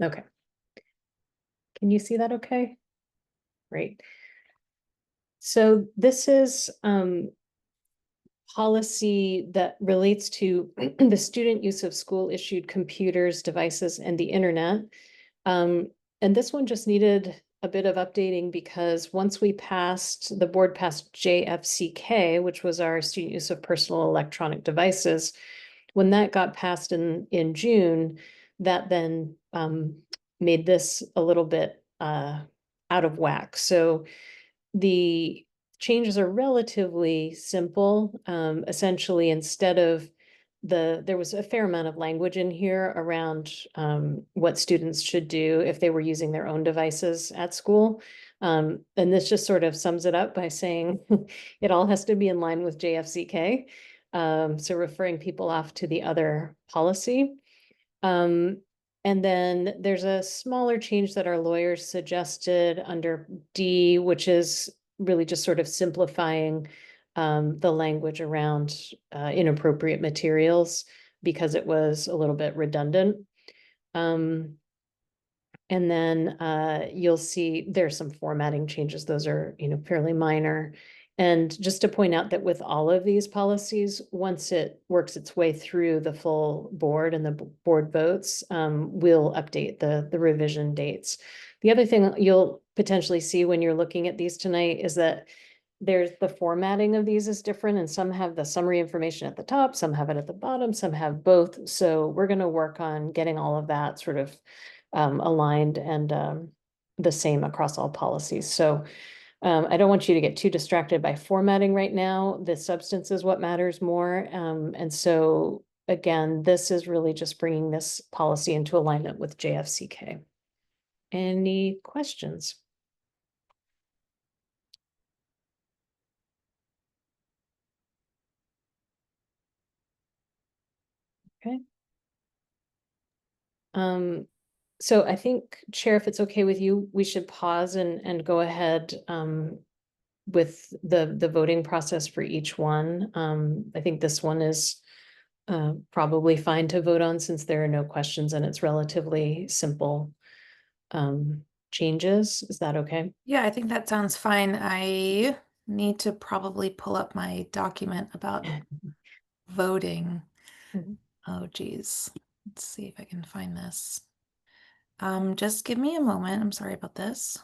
Okay. Can you see that okay? Great. So this is policy that relates to the student use of school issued computers, devices, and the internet. And this one just needed a bit of updating because once the board passed JFCK, which was our student use of personal electronic devices, when that got passed in June, that then made this a little bit out of whack. So the changes are relatively simple. Essentially, instead of there was a fair amount of language in here around what students should do if they were using their own devices at school. And this just sort of sums it up by saying it all has to be in line with JFCK. So referring people off to the other policy. And then there's a smaller change that our lawyers suggested under D, which is really just sort of simplifying the language around inappropriate materials because it was a little bit redundant. And then you'll see there's some formatting changes. Those are, fairly minor. And just to point out that with all of these policies, once it works its way through the full board and the board votes, we'll update the revision dates. The other thing you'll potentially see when you're looking at these tonight is that there's the formatting of these is different, and some have the summary information at the top, some have it at the bottom, some have both. So we're going to work on getting all of that sort of aligned and the same across all policies. So I don't want you to get too distracted by formatting right now. The substance is what matters more. And so again, this is really just bringing this policy into alignment with JFCK. Any questions? Okay. So I think, Chair, if it's okay with you, we should pause and go ahead with the voting process for each one. I think this one is probably fine to vote on since there are no questions and it's relatively simple changes. Is that okay? Yeah, I think that sounds fine. I need to probably pull up my document about voting. Mhm. Oh, geez. Let's see if I can find this. Just give me a moment. I'm sorry about this.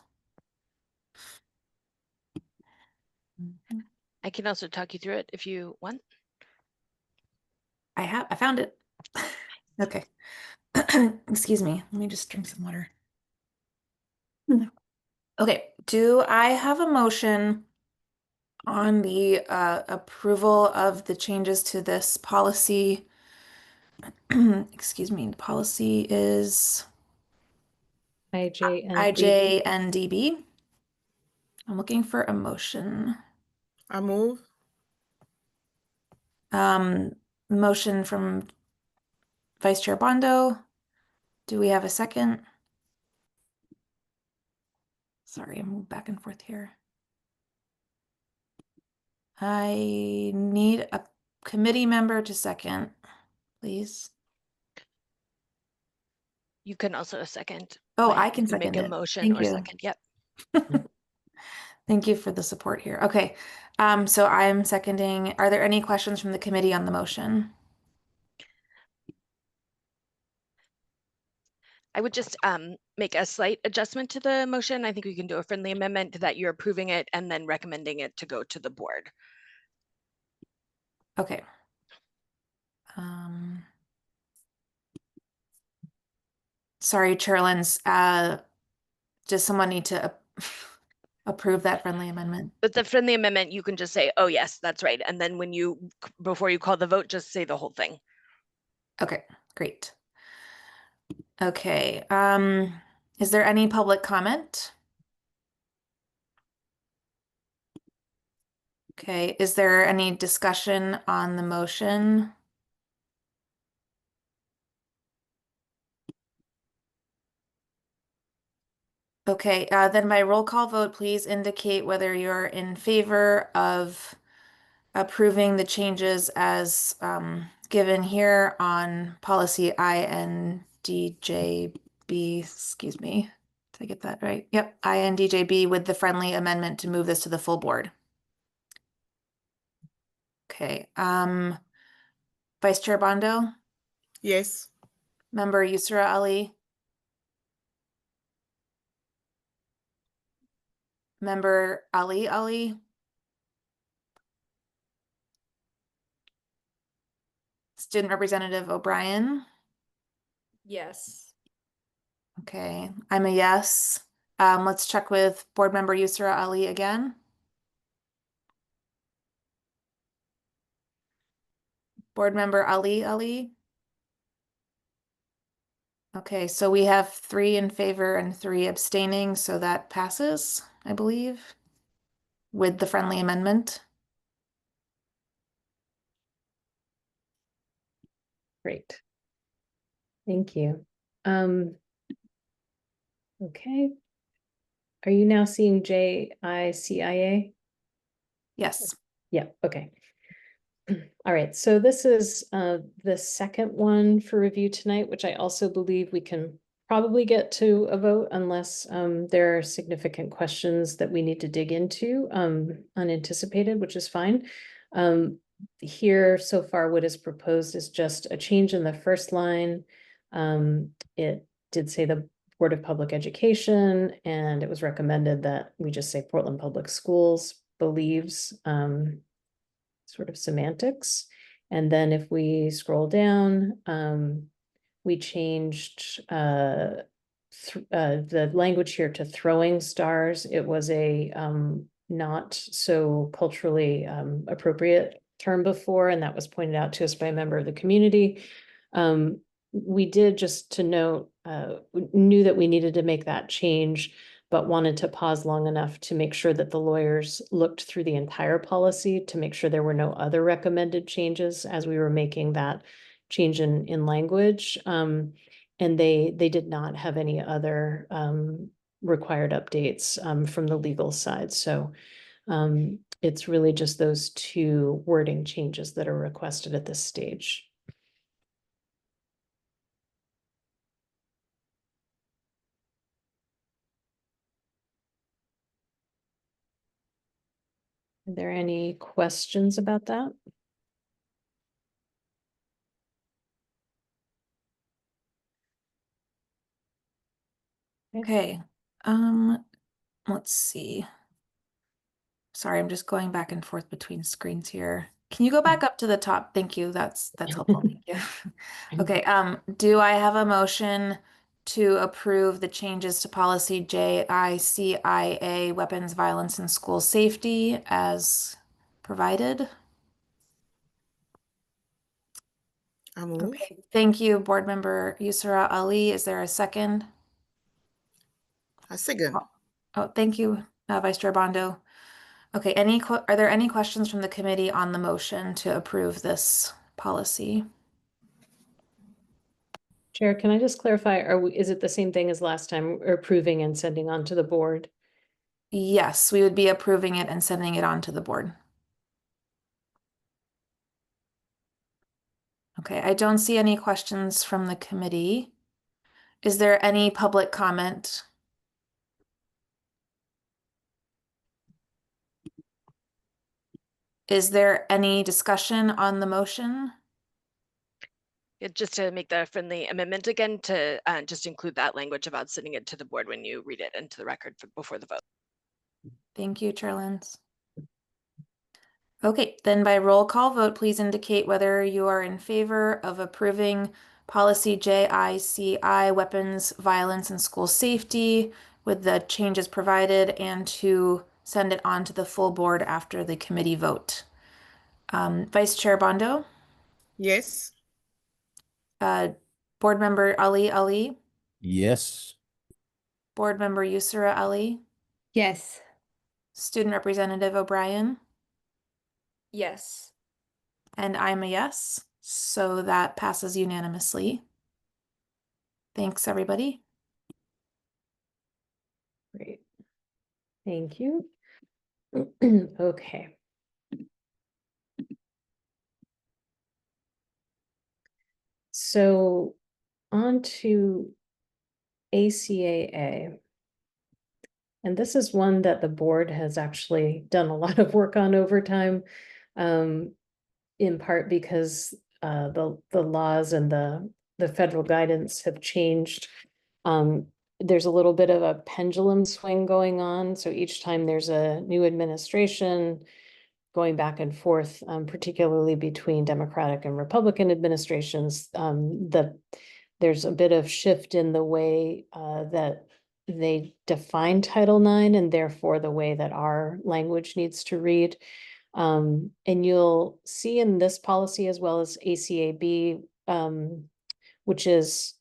I can also talk you through it if you want. I found it. Okay. Excuse me. Let me just drink some water. Okay. Do I have a motion on the approval of the changes to this policy? Excuse me. The policy is IJNDB. I'm looking for a motion. I move. Motion from Vice Chair Bondo. Do we have a second? Sorry, I'm back and forth here. I need a committee member to second, please. You can also second. Oh, like, I you can make second a it. motion Thank or you. second. Yep. Thank you for the support here. Okay, so I'm seconding. Are there any questions from the committee on the motion? I would just make a slight adjustment to the motion. I think we can do a friendly amendment that you're approving it and then recommending it to go to the board. Okay. Sorry, Chairlins. Does someone need to approve that friendly amendment? But the friendly amendment, you can just say, oh, yes, that's right. And then when you, before you call the vote, just say the whole thing. Okay, great. Okay, is there any public comment? Okay, is there any discussion on the motion? Okay, then by roll call vote, please indicate whether you're in favor of approving the changes as given here on policy INDJB, excuse me. Did I get that right? Yep, INDJB with the friendly amendment to move this to the full board. Okay, Vice Chair Bondo, Yes. Member Yusra Ali, Member Ali, Student Representative O'Brien. Yes. Okay, I'm a yes. Let's check with Board Member Yusra Ali again. Board Member Ali. Okay, so we have 3 in favor and 3 abstaining, so that passes, I believe, with the friendly amendment. Great. Thank you. Okay. Are you now seeing JICIA? Yes. Yeah, okay. All right, so this is the second one for review tonight, which I also believe we can probably get to a vote unless there are significant questions that we need to dig into unanticipated, which is fine. Here so far, what is proposed is just a change in the first line. It did say the Board of Public Education, and it was recommended that we just say Portland Public Schools believes sort of semantics. And then if we scroll down, we changed the language here to throwing stars. It was a not so culturally appropriate term before, and that was pointed out to us by a member of the community. We did, just to note, knew that we needed to make that change, but wanted to pause long enough to make sure that the lawyers looked through the entire policy to make sure there were no other recommended changes as we were making that change in language. And they did not have any other required updates from the legal side. So it's really just those 2 wording changes that are requested at this stage. Are there any questions about that? Okay, let's see. Sorry, I'm just going back and forth between screens here. Can you go back up to the top? Thank you. That's helpful. Thank you. Okay, do I have a motion to approve the changes to policy JICIA, weapons, violence, and school safety as provided? I move. Okay, thank you, Board Member Yusra Ali. Is there a second? A second. Oh, thank you, Vice Chair Bondo. Okay, are there any questions from the committee on the motion to approve this policy? Chair, can I just clarify, is it the same thing as last time, or approving and sending on to the board? Yes, we would be approving it and sending it on to the board. Okay, I don't see any questions from the committee. Is there any public comment? Is there any discussion on the motion? Just to make the friendly amendment again to just include that language about sending it to the board when you read it into the record before the vote. Thank you, Chair Lentz. Okay, then by roll call vote, please indicate whether you are in favor of approving policy JICI, weapons, violence, and school safety with the changes provided, and to send it on to the full board after the committee vote. Vice Chair Bondo, Yes. Board Member Ali, Yes. Board Member Yusra Ali, Yes. Student Representative O'Brien, Yes. and I'm a yes, so that passes unanimously. Thanks, everybody. Great. Thank you. Okay. So on to ACAA. And this is one that the board has actually done a lot of work on over time, in part because the laws and the federal guidance have changed. There's a little bit of a pendulum swing going on. So each time there's a new administration going back and forth, particularly between Democratic and Republican administrations, there's a bit of shift in the way that they define Title IX and therefore the way that our language needs to read. And you'll see in this policy as well as ACAB, which is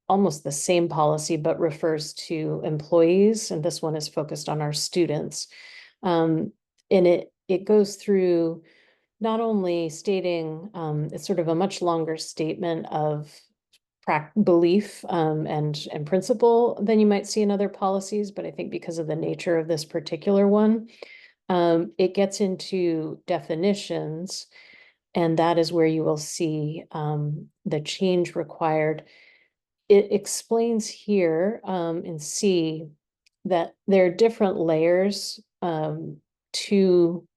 almost the same policy, but refers to employees. And this one is focused on our students. And it goes through not only stating, it's sort of a much longer statement of belief and principle than you might see in other policies, but I think because of the nature of this particular one, it gets into definitions, and that is where you will see the change required. It explains here in C that there are different layers to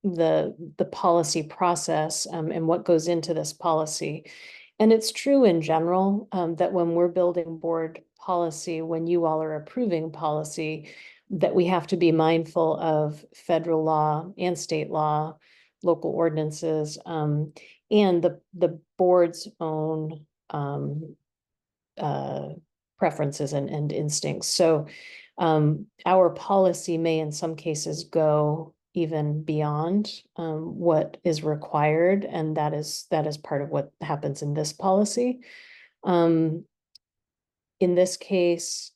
the policy process and what goes into this policy. And it's true in general that when we're building board policy, when you all are approving policy, that we have to be mindful of federal law and state law, local ordinances, and the board's own preferences and instincts. So our policy may in some cases go even beyond what is required, and that is part of what happens in this policy. In this case,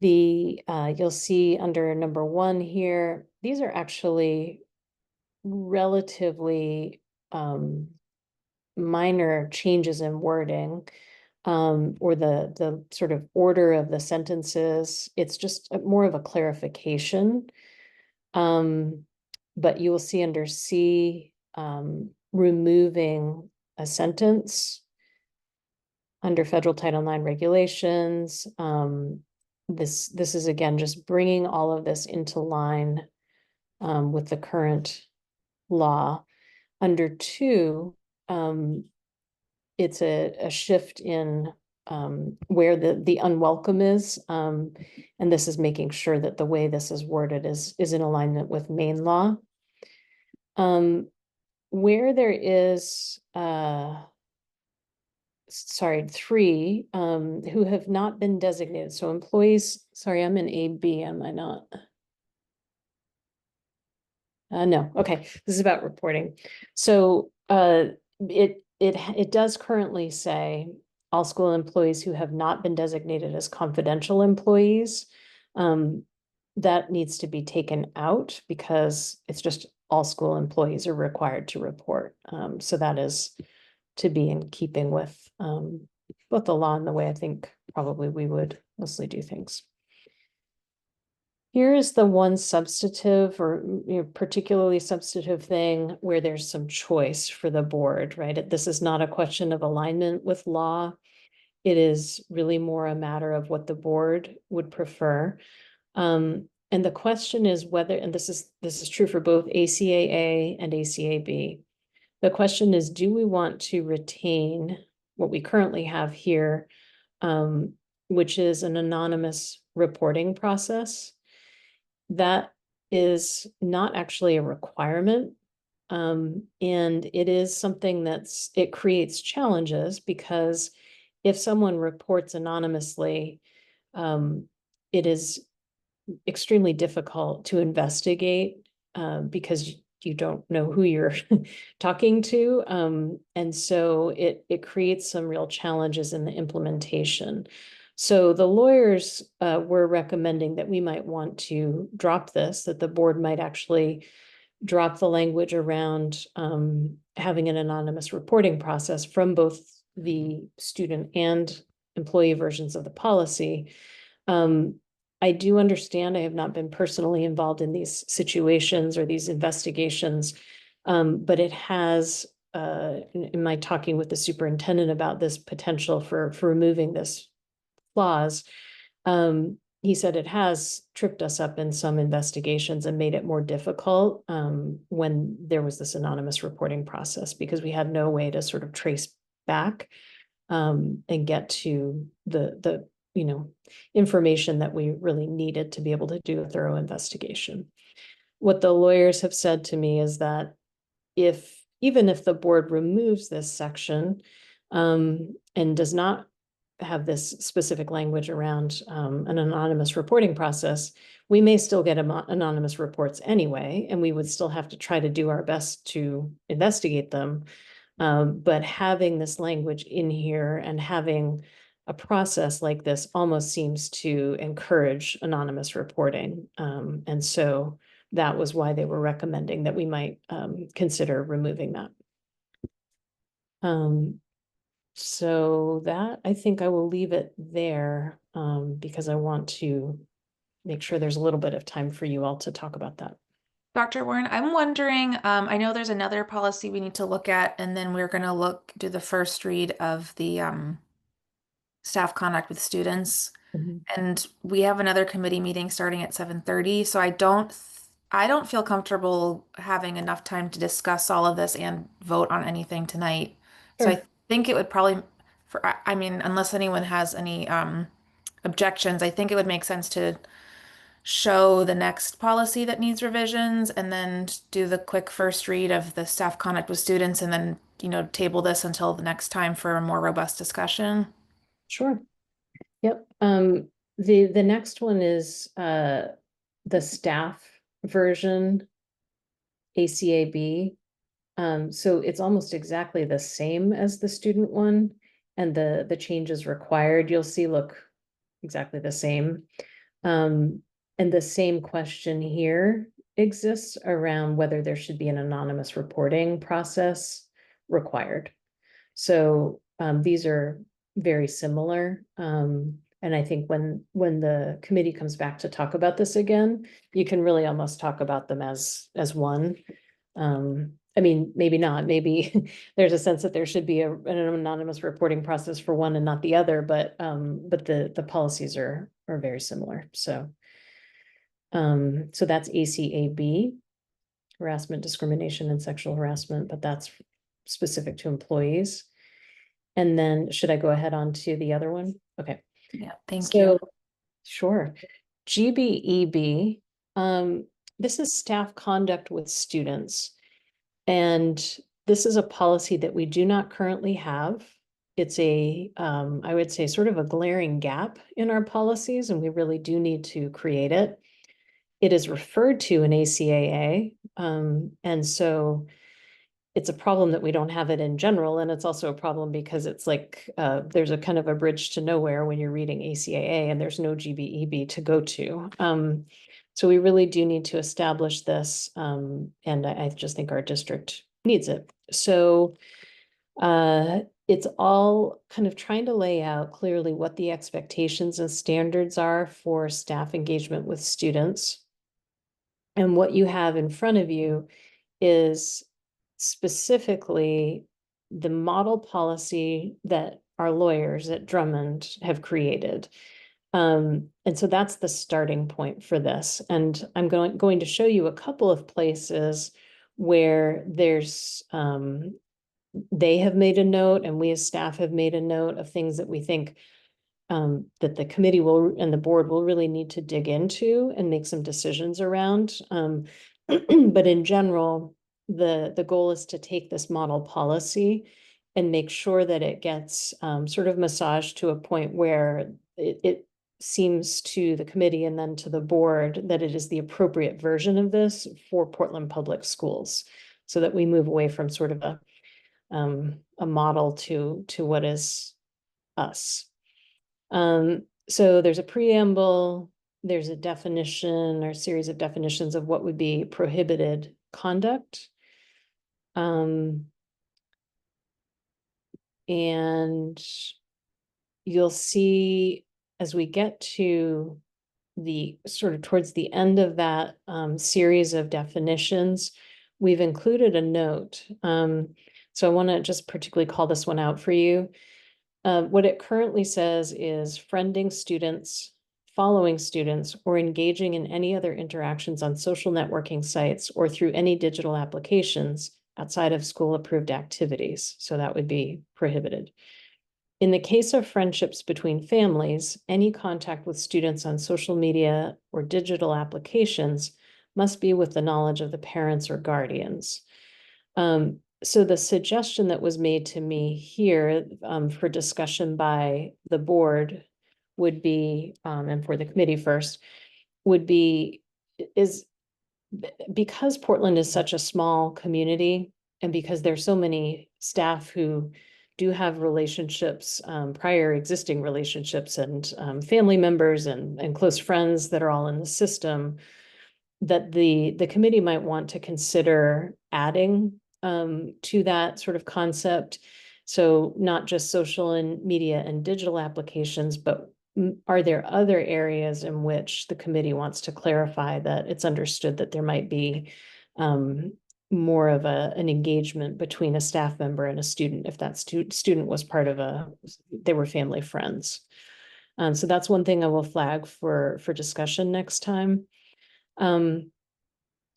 you'll see under number 1 here, these are actually relatively minor changes in wording, or the sort of order of the sentences. It's just more of a clarification. But you will see under C, removing a sentence under federal Title IX regulations. This is again just bringing all of this into line with the current law. Under 2, it's a shift in where the unwelcome is. And this is making sure that the way this is worded is in alignment with Maine law. Where there is, sorry, 3, who have not been designated. So employees, sorry, I'm in AB, am I not? No, okay, this is about reporting. So it does currently say all school employees who have not been designated as confidential employees. That needs to be taken out because it's just all school employees are required to report. So that is to be in keeping with both the law and the way I think probably we would mostly do things. Here is the one substantive or particularly substantive thing where there's some choice for the board, right? This is not a question of alignment with law. It is really more a matter of what the board would prefer. And the question is whether, and this is true for both ACAA and ACAB. The question is, do we want to retain what we currently have here, which is an anonymous reporting process? That is not actually a requirement. And it is something it creates challenges because if someone reports anonymously, it is extremely difficult to investigate because you don't know who you're talking to. And so it creates some real challenges in the implementation. So the lawyers were recommending that we might want to drop this, that the board might actually drop the language around having an anonymous reporting process from both the student and employee versions of the policy. I do understand, I have not been personally involved in these situations or these investigations, but it has, in my talking with the superintendent about this potential for removing this clause, he said it has tripped us up in some investigations and made it more difficult when there was this anonymous reporting process because we had no way to sort of trace back and get to the information that we really needed to be able to do a thorough investigation. What the lawyers have said to me is that even if the board removes this section and does not have this specific language around an anonymous reporting process, we may still get anonymous reports anyway, and we would still have to try to do our best to investigate them. But having this language in here and having a process like this almost seems to encourage anonymous reporting. And so that was why they were recommending that we might consider removing that. So that, I think I will leave it there because I want to make sure there's a little bit of time for you all to talk about that. Dr. Warren, I'm wondering, I know there's another policy we need to look at, and then we're going to do the first read of the staff conduct with students. And we have another committee meeting starting at 7:30. So I don't feel comfortable having enough time to discuss all of this and vote on anything tonight. So I think it would probably, I mean, unless anyone has any objections, I think it would make sense to show the next policy that needs revisions and then do the quick first read of the staff conduct with students and then, table this until the next time for a more robust discussion. Sure. Yep. The next one is the staff version, ACAB. So it's almost exactly the same as the student one, and the changes required, you'll see, look exactly the same. And the same question here exists around whether there should be an anonymous reporting process required. So these are very similar. And I think when the committee comes back to talk about this again, you can really almost talk about them as one. I mean, maybe not, maybe there's a sense that there should be an anonymous reporting process for one and not the other, but the policies are very similar. So that's ACAB. harassment, discrimination, and sexual harassment, but that's specific to employees. And then should I go ahead on to the other one? Okay. Yeah, thank So, you. sure. GBEB, this is staff conduct with students. And this is a policy that we do not currently have. It's I would say sort of a glaring gap in our policies, and we really do need to create it. It is referred to in ACAA, and so it's a problem that we don't have it in general, and it's also a problem because it's like there's a kind of a bridge to nowhere when you're reading ACAA, and there's no GBEB to go to. So we really do need to establish this, and I just think our district needs it. So it's all kind of trying to lay out clearly what the expectations and standards are for staff engagement with students. And what you have in front of you is specifically the model policy that our lawyers at Drummond have created. And so that's the starting point for this. And I'm going to show you a couple of places where there's they have made a note and we as staff have made a note of things that we think that the committee will and the board will really need to dig into and make some decisions around. But in general, the goal is to take this model policy and make sure that it gets sort of massaged to a point where it seems to the committee and then to the board that it is the appropriate version of this for Portland Public Schools, so that we move away from sort of a model to what is us. So there's a preamble, there's a definition or a series of definitions of what would be prohibited conduct. And you'll see as we get to the sort of towards the end of that series of definitions, we've included a note. So I want to just particularly call this one out for you. What it currently says is friending students, following students, or engaging in any other interactions on social networking sites or through any digital applications outside of school-approved activities. So that would be prohibited. In the case of friendships between families, any contact with students on social media or digital applications must be with the knowledge of the parents or guardians. So the suggestion that was made to me here for discussion by the board would be, and for the committee first, would be, is because Portland is such a small community and because there's so many staff who do have relationships, prior existing relationships and family members and close friends that are all in the system, that the committee might want to consider adding to that sort of concept. So not just social and media and digital applications, but are there other areas in which the committee wants to clarify that it's understood that there might be more of an engagement between a staff member and a student if that student was part of they were family friends. So that's one thing I will flag for discussion next time.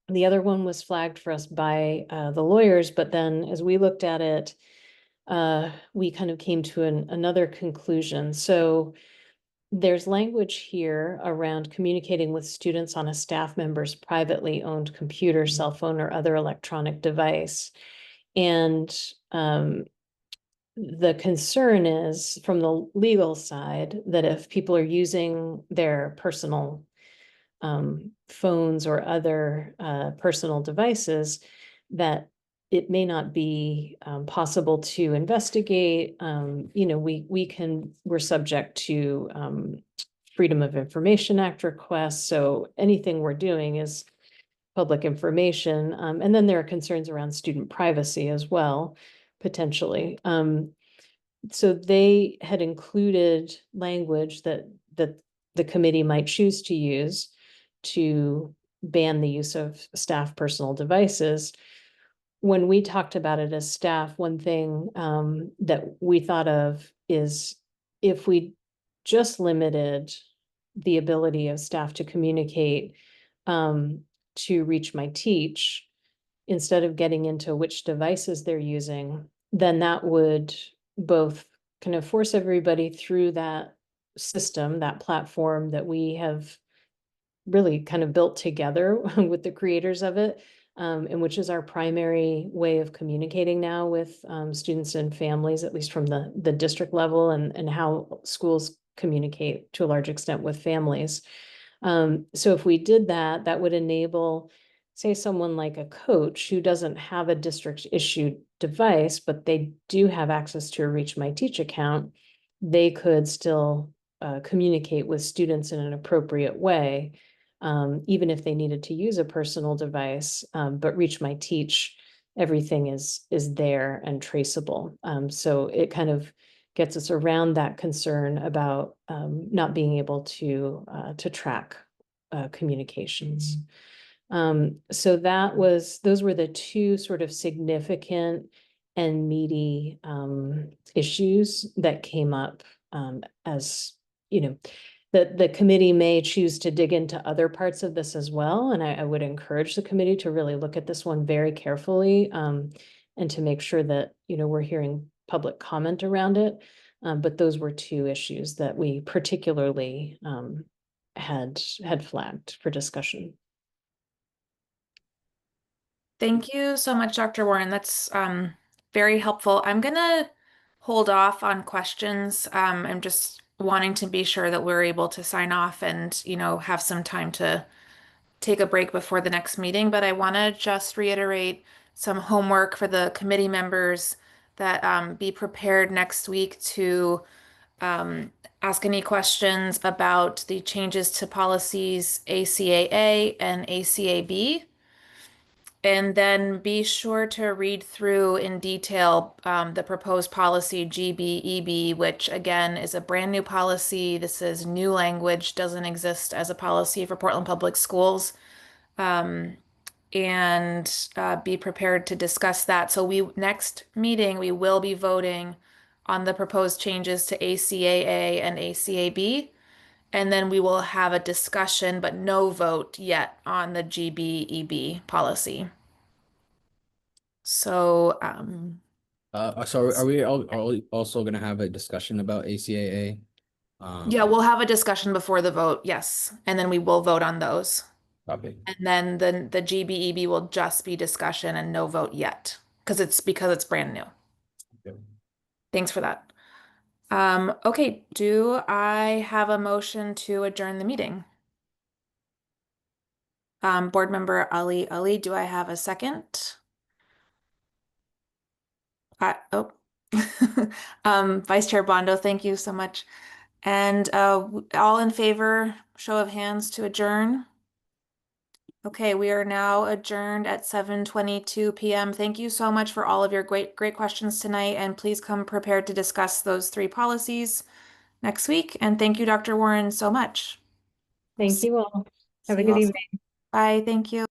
The other one was flagged for us by the lawyers, but then as we looked at it, we kind of came to another conclusion. So there's language here around communicating with students on a staff member's privately owned computer, cell phone, or other electronic device. And the concern is from the legal side that if people are using their personal phones or other personal devices, that it may not be possible to investigate. We're subject to Freedom of Information Act requests. So anything we're doing is public information. And then there are concerns around student privacy as well, potentially. So they had included language that the committee might choose to use to ban the use of staff personal devices. When we talked about it as staff, one thing that we thought of is if we just limited the ability of staff to communicate to Reach My Teach instead of getting into which devices they're using, then that would both kind of force everybody through that system, that platform that we have really kind of built together with the creators of it, and which is our primary way of communicating now with students and families, at least from the district level, and how schools communicate to a large extent with families. So if we did that, that would enable, say, someone like a coach who doesn't have a district issued device, but they do have access to a Reach My Teach account, they could still communicate with students in an appropriate way, even if they needed to use a personal device. But Reach My Teach, everything is there and traceable. So it kind of gets us around that concern about not being able to track communications. So those were the two sort of significant and meaty issues that came up, as you know, the committee may choose to dig into other parts of this as well. And I would encourage the committee to really look at this one very carefully, and to make sure that, we're hearing public comment around it. But those were two issues that we particularly had flagged for discussion. Thank you so much, Dr. Warren. That's very helpful. I'm gonna hold off on questions. I'm just wanting to be sure that we're able to sign off and, have some time to take a break before the next meeting. But I want to just reiterate some homework for the committee members that be prepared next week to ask any questions about the changes to policies ACAA and ACAB. And then be sure to read through in detail the proposed policy GB-EB, which again is a brand new policy. This is new language, doesn't exist as a policy for Portland Public Schools. And be prepared to discuss that. So next meeting, we will be voting on the proposed changes to ACAA and ACAB. And then we will have a discussion, but no vote yet on the GB-EB policy. So, So are we also going to have a discussion about ACAA? yeah, we'll have a discussion before the vote, yes. And then we will vote on those. Copy. And then the GB-EB will just be discussion and no vote yet, because it's brand new. Okay. Thanks for that. Okay, do I have a motion to adjourn the meeting? Board member Ali, do I have a second? Oh, Vice Chair Bondo, thank you so much. And all in favor, show of hands to adjourn. Okay, we are now adjourned at 7:22 p.m. Thank you so much for all of your great questions tonight, and please come prepared to discuss those 3 policies next week. And thank you, Dr. Warren, so much. Thank you all. Have a See you good all soon. evening. Bye, thank you.